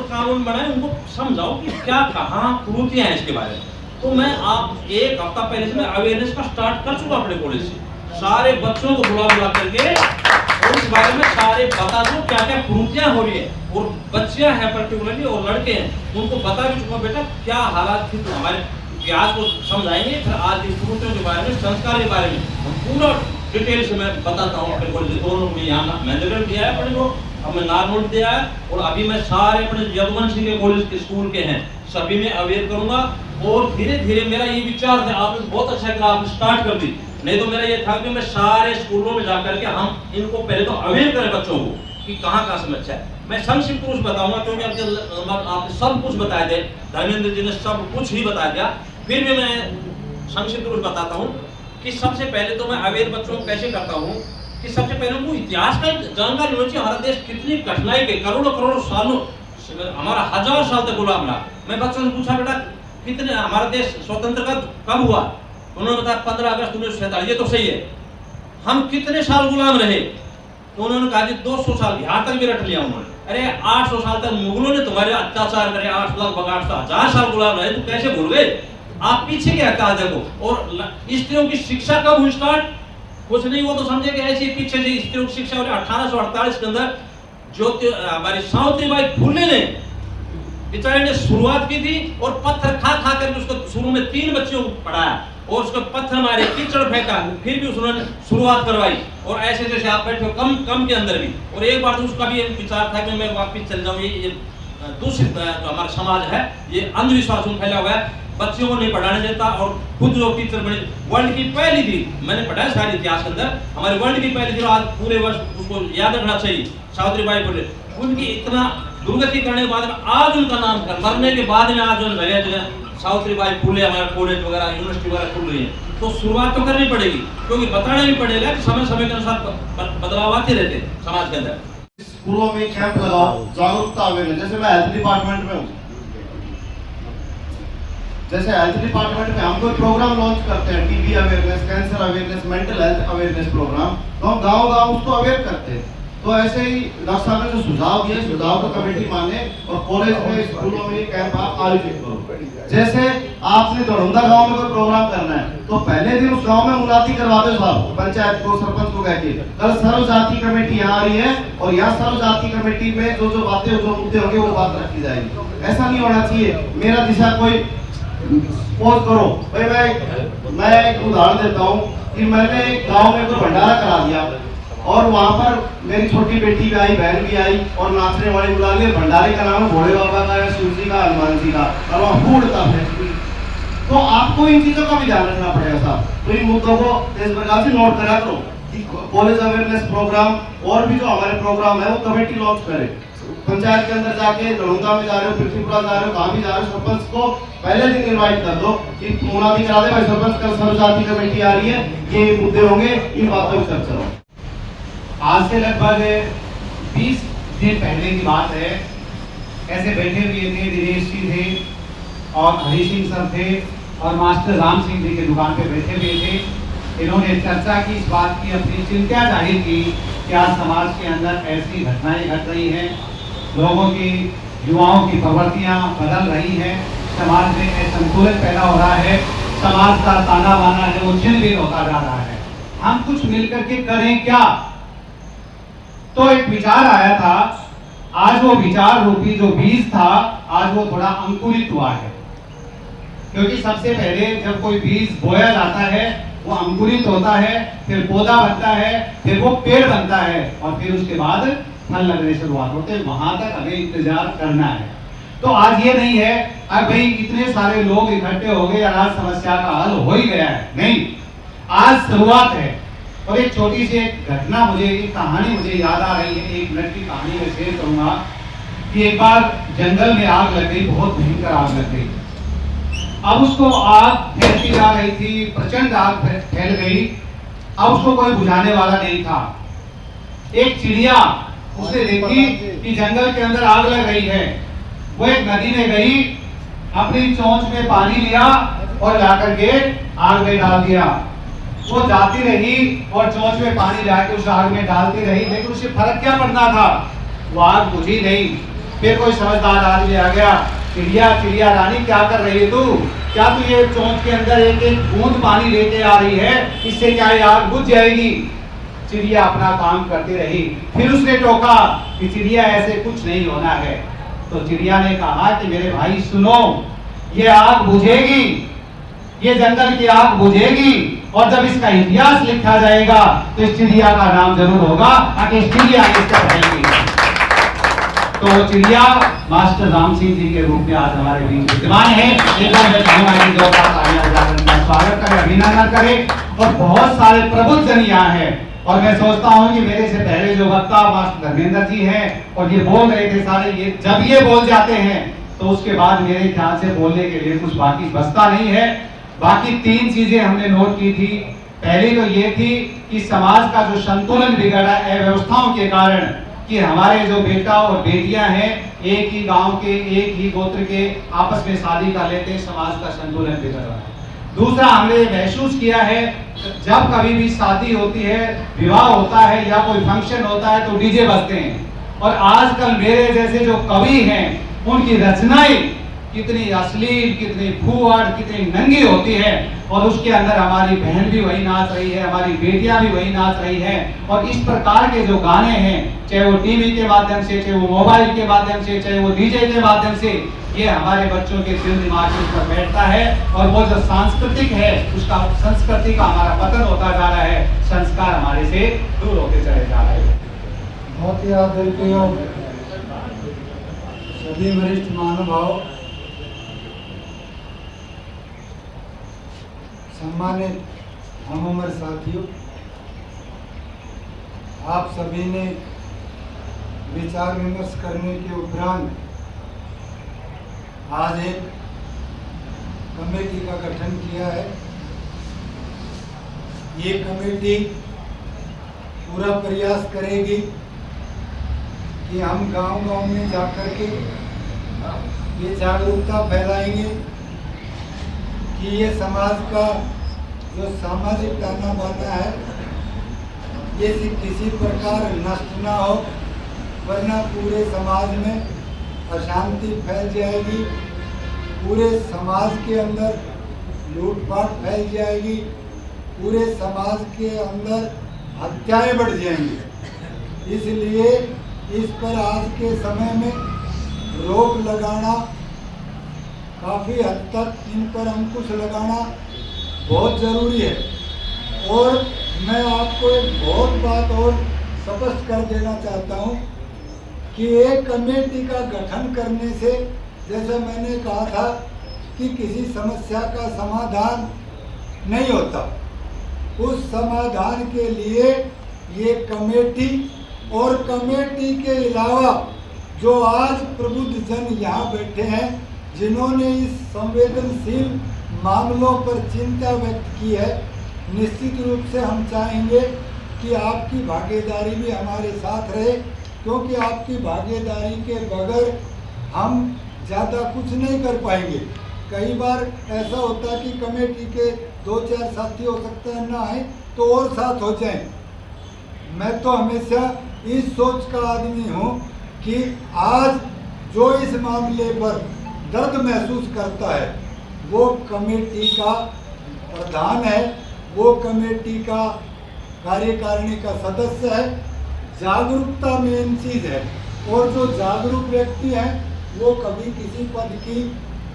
कानून बनाए, उनको समझाओ कि क्या कहाँ त्रुटियां हैं इसके बारे में। तो मैं आप 1 हफ्ता पहले से मैं अवेयरनेस का स्टार्ट कर चुका अपने कॉलेज से, सारे बच्चों को बुला करके और इस बारे में सारे बता दो क्या क्या त्रुटियां हो रही है। और बच्चियां हैं पर्टिकुलरली और लड़के हैं, उनको बता भी चुका बेटा क्या हालात थी, तो हमारे इतिहास को समझाएंगे, फिर आज की त्रुटियों के बारे में, संस्कार के बारे में हम पूरा डिटेल से मैं बताता हूँ। अपने कॉलेज दोनों में यहाँ महेंद्रगढ़ दिया है अपने को अब मैं नारनौल दिया है और अभी मैं सारे अपने यदुवंश सिंह के कॉलेज के स्कूल के हैं सभी में अवेयर करूंगा। और धीरे धीरे मेरा ये विचार था, आपने बहुत अच्छा किया आपने स्टार्ट कर दी, नहीं तो मेरा ये था कि मैं सारे स्कूलों में जाकर के हम इनको पहले तो अवेयर करें बच्चों को कि कहाँ कहाँ समस्या है। मैं संक्षिप्त रूप बताऊंगा क्योंकि आपने सब कुछ बताया थे, धर्मेंद्र जी ने सब कुछ ही बताया दिया, फिर भी मैं संक्षिप्त रूप बताता हूँ कि सबसे पहले तो मैं अवेयर बच्चों को कैसे करता हूँ कि सबसे पहले उनको इतिहास का जानकारी होनी चाहिए। हमारा देश कितनी कठिनाई के करोड़ों करोड़ों सालों, हमारा 1000 साल तक गुलाम रहा। मैं बच्चों से पूछा बेटा कितने हमारा देश स्वतंत्र कब हुआ, उन्होंने बताया 15 अगस्त 1947। ये तो सही है, हम कितने साल गुलाम रहे, तो उन्होंने कहा जी 200 साल, बिहार तक भी रट लिया उन्होंने। अरे 800 साल तक मुगलों ने तुम्हारे अत्याचार करे, 800 साल गुलाम रहे, तो कैसे भूल गए? आप पीछे क्या कहा देखो। और स्त्रियों की शिक्षा कब हुई स्टार्ट, कुछ नहीं, वो तो समझे कि ऐसी पीछे से स्त्रियों की शिक्षा 1848 के अंदर जो हमारी सावित्रीबाई फुले ने बेचारे ने शुरुआत की थी और पत्थर खा खा कर उसको शुरू में 3 बच्चों को पढ़ाया और उसको पत्थर मारे, कीचड़ फेंका, फिर भी उसने शुरुआत करवाई। और ऐसे जैसे आप बैठे हो कम के अंदर भी। और एक बार तो उसका भी एक विचार था कि मैं वापिस चल जाऊँ, ये दूसरी जो हमारा समाज है ये अंधविश्वास में फैला हुआ है, बच्चों को नहीं पढ़ाने देता और खुद जो टीचर बने। वर्ल्ड की पहली थी, मैंने पढ़ा है सारे इतिहास के अंदर, हमारे वर्ल्ड की पहली थी, आज पूरे वर्ष उसको याद रखना चाहिए, सावित्रीबाई फुले। उनकी इतना दुर्गति करने के बाद में आज उनका नाम कर मरने के बाद में आज जगह जगह सावित्रीबाई फुले हमारे कॉलेज वगैरह यूनिवर्सिटी वगैरह खुल रही है। तो शुरुआत तो करनी पड़ेगी क्योंकि बताना भी पड़ेगा कि समय समय के अनुसार बदलाव आते रहते हैं समाज के अंदर। स्कूलों में कैंप लगाओ, जागरूकता अवेयरनेस। जैसे मैं हेल्थ डिपार्टमेंट में हूँ, जैसे हेल्थ डिपार्टमेंट में हम कोई प्रोग्राम लॉन्च करते हैं, TB awareness, cancer awareness, mental health awareness programme, तो हम गांव उसको अवेयर करते हैं। तो ऐसे ही डॉक्टर साहब ने जो सुझाव दिए, सुझाव को कमेटी माने और कॉलेज में स्कूलों में कैंप आप आयोजित करो। जैसे आपने दड़ौंदा गांव में कोई प्रोग्राम करना है तो पहले दिन उस गांव में मुलाकात करवा दो साहब, पंचायत को, सरपंच को कहके कल सर्व जाति कमेटी यहाँ आ रही है और यहाँ सर्व जाति कमेटी में जो बातें जो मुद्दे होंगे वो बात रखी जाएगी। ऐसा नहीं होना चाहिए मेरा दिशा कोई पोस्ट करो। भाई मैं एक उदाहरण देता हूँ कि मैंने गाँव में कोई भंडारा करा दिया और वहाँ पर मेरी छोटी बेटी भी आई, बहन भी आई और नाचने वाले बुला लिए। भंडारे का नाम भोले बाबा का या शिव जी का, हनुमान जी का, और वहाँ फूड था। तो आपको इन चीजों का भी ध्यान रखना पड़ेगा साहब। तो इन मुद्दों को इस प्रकार से नोट करा करो कि कॉलेज अवेयरनेस प्रोग्राम और भी जो हमारे प्रोग्राम है वो कमेटी लॉन्च करे। पंचायत के अंदर जाके दड़ौंदा में जा रहे हो, पृथ्वीपुरा जा रहे हो, कहाँ भी जा रहे हो, सरपंच को पहले दिन इनवाइट कर दो कि मुनादी करा दे, भाई सरपंच कल सर्व जाति कमेटी आ रही है, ये मुद्दे होंगे, इन बातों पर चर्चा हो। आज से लगभग 20 दिन पहले की बात है, ऐसे बैठे हुए थे, दिनेश जी थे और हरी सिंह सर थे और मास्टर राम सिंह जी की दुकान पे बैठे हुए थे। इन्होंने चर्चा की, इस बात की अपनी चिंता जाहिर की कि आज समाज के अंदर ऐसी घटनाएं घट रही हैं, लोगों की, युवाओं की प्रवृत्तियां बदल रही हैं, समाज में असंतुलन पैदा हो रहा है, समाज का ताना बाना है वो छिन्न भिन्न होता जा रहा है। हम कुछ मिलकर के करें क्या? तो एक विचार आया था, आज वो विचार रूपी जो बीज था आज वो थोड़ा अंकुरित हुआ है। क्योंकि सबसे पहले जब कोई बीज बोया जाता है वो अंकुरित होता है, फिर पौधा बनता है, फिर वो पेड़ बनता है और फिर उसके बाद फल लगने शुरुआत होते हैं। वहां तक हमें इंतजार करना है। तो आज ये नहीं है अब भाई इतने सारे लोग इकट्ठे हो गए आज समस्या का हल हो ही गया है, नहीं, आज शुरुआत है। और एक छोटी सी एक घटना मुझे, एक कहानी मुझे याद आ रही है, 1 मिनट की कहानी मैं शेयर करूंगा कि एक बार जंगल में आग लग गई, बहुत भयंकर आग लग गई। अब उसको आग फैलती जा रही थी, प्रचंड आग फैल गई। अब उसको कोई बुझाने वाला नहीं था। एक चिड़िया उसने देखी कि जंगल के अंदर आग लग रही है, वो एक नदी में गई, अपनी चोंच में पानी लिया और लाकर के आग में डाल दिया। वो जाती रही और चोंच में पानी लाके उस आग में डालती रही, लेकिन उसे फर्क क्या पड़ना था, वो आग बुझी नहीं। फिर कोई समझदार आदमी आ गया, चिड़िया चिड़िया रानी क्या कर रही है तू, क्या तू ये चोंच के अंदर एक एक बूंद पानी लेके आ रही है, इससे क्या आग बुझ जाएगी? चिड़िया अपना काम करती रही। फिर उसने टोका कि चिड़िया ऐसे कुछ नहीं होना है। तो चिड़िया ने कहा कि मेरे भाई सुनो, ये आग बुझेगी, ये जंगल की आग बुझेगी और जब इसका इतिहास लिखा जाएगा तो इस चिड़िया का नाम जरूर होगा, आगे चिड़िया इसका रहेगी। तो वो चिड़िया मास्टर राम सिंह जी के रूप में आज हमारे बीच विद्यमान है। एक बार मैं चाहूंगा कि जो का स्वागत करें, अभिनंदन करें। और बहुत सारे प्रबुद्ध जन यहाँ हैं और मैं सोचता हूँ कि मेरे से पहले जो वक्ता मास्टर धर्मेंद्र जी हैं और ये बोल रहे थे सारे, ये जब ये बोल जाते हैं तो उसके बाद मेरे ख्याल से बोलने के लिए कुछ बाकी बचता नहीं है। बाकी 3 चीजें हमने नोट की थी। पहली तो ये थी कि समाज का जो संतुलन बिगड़ा अव्यवस्थाओं के कारण कि हमारे जो बेटा और बेटियां हैं एक ही गांव के एक ही गोत्र के आपस में शादी कर लेते हैं, समाज का संतुलन बिगड़ रहा है। दूसरा हमने महसूस किया है जब कभी भी शादी होती है, विवाह होता है या कोई फंक्शन होता है तो डीजे बजते हैं। और आजकल मेरे जैसे जो कवि हैं उनकी रचनाएं कितनी अश्लील, कितनी फूहड़, कितनी नंगी होती है और उसके अंदर हमारी बहन भी वही नाच रही है, हमारी बेटियां भी वही नाच रही हैं। और इस प्रकार के जो गाने हैं, चाहे वो टीवी के माध्यम से, चाहे वो मोबाइल के माध्यम से, चाहे वो डीजे के माध्यम से, ये हमारे बच्चों के दिल दिमाग के ऊपर बैठता है और वो जो सांस्कृतिक है उसका, संस्कृति का हमारा पतन होता जा रहा है, संस्कार हमारे से दूर होते चले जा रहे हैं। बहुत ही आदरणीय सभी वरिष्ठ महानुभाव, सम्मानित हम उम्र साथियों, आप सभी ने विचार विमर्श करने के उपरांत आज एक कमेटी का गठन किया है। ये कमेटी पूरा प्रयास करेगी कि हम गांव-गांव में जाकर के ये जागरूकता फैलाएंगे कि ये समाज का जो सामाजिक ताना बाना है ये किसी प्रकार नष्ट ना हो, वरना पूरे समाज में अशांति फैल जाएगी, पूरे समाज के अंदर लूटपाट फैल जाएगी, पूरे समाज के अंदर हत्याएं बढ़ जाएंगी। इसलिए इस पर आज के समय में रोक लगाना, काफ़ी हद तक इन पर अंकुश लगाना बहुत ज़रूरी है। और मैं आपको एक बहुत बात और स्पष्ट कर देना चाहता हूँ कि एक कमेटी का गठन करने से, जैसा मैंने कहा था कि किसी समस्या का समाधान नहीं होता, उस समाधान के लिए ये कमेटी और कमेटी के अलावा जो आज प्रबुद्ध जन यहाँ बैठे हैं जिन्होंने इस संवेदनशील मामलों पर चिंता व्यक्त की है, निश्चित रूप से हम चाहेंगे कि आपकी भागीदारी भी हमारे साथ रहे, क्योंकि आपकी भागीदारी के बगैर हम ज़्यादा कुछ नहीं कर पाएंगे। कई बार ऐसा होता है कि कमेटी के 2-4 साथी हो सकता है ना आए तो और साथ हो जाएं। मैं तो हमेशा इस सोच का आदमी हूँ कि आज जो इस मामले पर दर्द महसूस करता है वो कमेटी का प्रधान है, वो कमेटी का कार्यकारिणी का सदस्य है। जागरूकता मेन चीज़ है और जो जागरूक व्यक्ति हैं वो कभी किसी पद की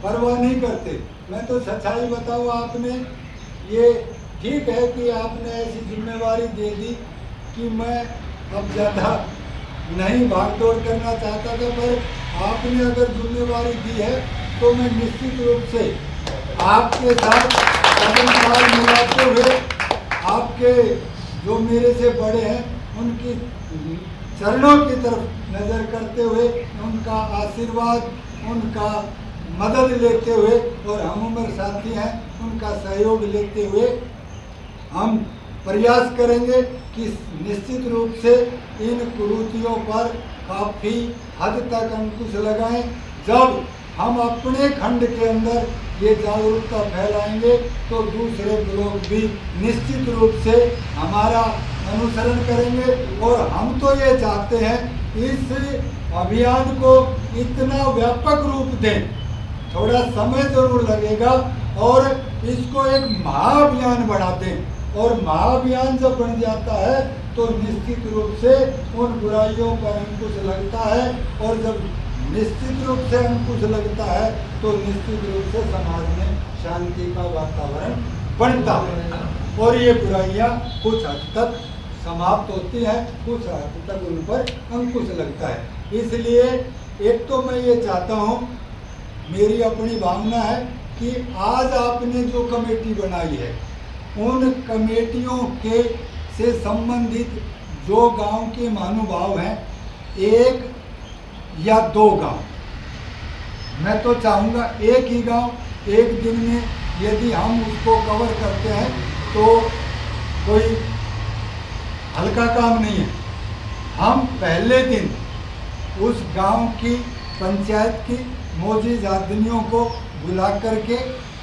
परवाह नहीं करते। मैं तो सच्चाई बताऊँ, आपने ये ठीक है कि आपने ऐसी जिम्मेवारी दे दी कि मैं अब ज़्यादा नहीं भागदौड़ करना चाहता था, पर आपने अगर जिम्मेवारी दी है तो मैं निश्चित रूप से आपके साथ कदम ताल मिलाते हुए, आपके जो मेरे से बड़े हैं उनकी चरणों की तरफ नज़र करते हुए, उनका आशीर्वाद, उनका मदद लेते हुए और हम उम्र साथी हैं उनका सहयोग लेते हुए हम प्रयास करेंगे कि निश्चित रूप से इन कुरीतियों पर काफ़ी हद तक अंकुश लगाएं। जब हम अपने खंड के अंदर ये जागरूकता फैलाएंगे तो दूसरे लोग भी निश्चित रूप से हमारा अनुसरण करेंगे। और हम तो ये चाहते हैं इस अभियान को इतना व्यापक रूप दें, थोड़ा समय जरूर लगेगा, और इसको एक महाअभियान बना दें। और महाअभियान जब बन जाता है तो निश्चित रूप से उन बुराइयों पर अंकुश लगता है, और जब निश्चित रूप से अंकुश लगता है तो निश्चित रूप से समाज में शांति का वातावरण बनता है और ये बुराइयां कुछ हद तक समाप्त होती हैं, कुछ हद तक उन पर अंकुश लगता है। इसलिए एक तो मैं ये चाहता हूँ, मेरी अपनी भावना है कि आज आपने जो कमेटी बनाई है उन कमेटियों के से संबंधित जो गांव के महानुभाव हैं, 1 या 2 गांव, मैं तो चाहूँगा एक ही गांव एक दिन में यदि हम उसको कवर करते हैं तो कोई हल्का काम नहीं है। हम पहले दिन उस गांव की पंचायत की मौजूद आदमियों को बुला करके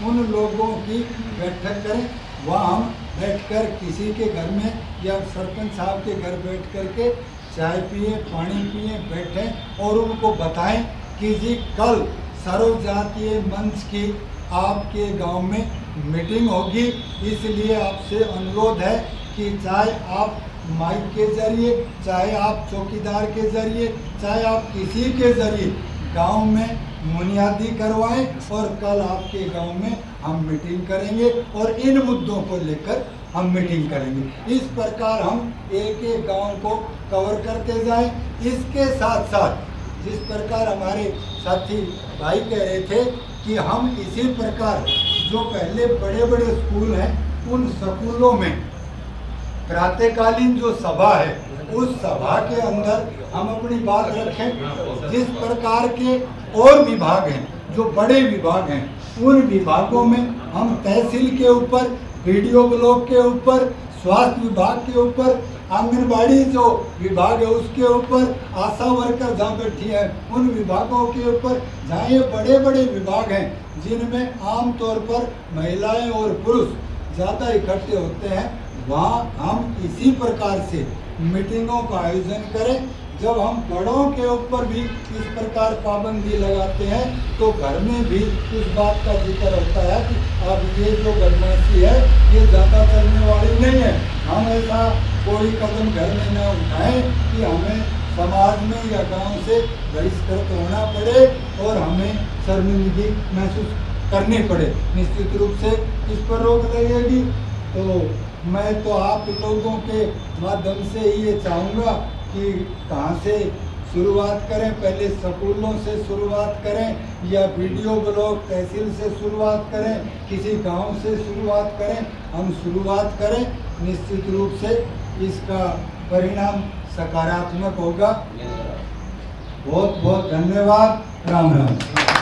उन लोगों की बैठक करें। वहाँ हम बैठकर किसी के घर में या सरपंच साहब के घर बैठ करके चाय पिए, पानी पिए, बैठें और उनको बताएं कि जी कल सर्व जातीय मंच की आपके गांव में मीटिंग होगी, इसलिए आपसे अनुरोध है कि चाहे आप माइक के जरिए, चाहे आप चौकीदार के जरिए, चाहे आप किसी के जरिए गांव में बुनियादी करवाएं और कल आपके गांव में हम मीटिंग करेंगे और इन मुद्दों को लेकर हम मीटिंग करेंगे। इस प्रकार हम एक एक गांव को कवर करते जाएं। इसके साथ साथ जिस प्रकार हमारे साथी भाई कह रहे थे कि हम इसी प्रकार जो पहले बड़े बड़े स्कूल हैं उन स्कूलों में प्रातःकालीन जो सभा है उस सभा के अंदर हम अपनी बात रखें। जिस प्रकार के और विभाग हैं, जो बड़े विभाग हैं, उन विभागों में हम तहसील के ऊपर, बीडीओ ब्लॉक के ऊपर, स्वास्थ्य विभाग के ऊपर, आंगनबाड़ी जो विभाग है उसके ऊपर, आशा वर्कर जहाँ बैठी है उन विभागों के ऊपर, जहाँ ये बड़े बड़े विभाग हैं जिनमें आमतौर पर महिलाएं और पुरुष ज़्यादा इकट्ठे होते हैं, वहाँ हम इसी प्रकार से मीटिंगों का आयोजन करें। जब हम बड़ों के ऊपर भी इस प्रकार पाबंदी लगाते हैं तो घर में भी इस बात का जिक्र होता है कि अब ये जो बदमाशी है ये ज़्यादा चलने वाली नहीं है। हम ऐसा कोई कदम घर में न उठाएं कि हमें समाज में या गांव से बहिष्कृत होना पड़े और हमें शर्मिंदगी महसूस करनी पड़े। निश्चित रूप से इस पर रोक लगेगी। तो मैं तो आप लोगों के माध्यम से ये चाहूँगा कि कहाँ से शुरुआत करें, पहले स्कूलों से शुरुआत करें या बीडीओ ब्लॉक तहसील से शुरुआत करें, किसी गांव से शुरुआत करें, हम शुरुआत करें। निश्चित रूप से इसका परिणाम सकारात्मक होगा। बहुत बहुत धन्यवाद। राम राम।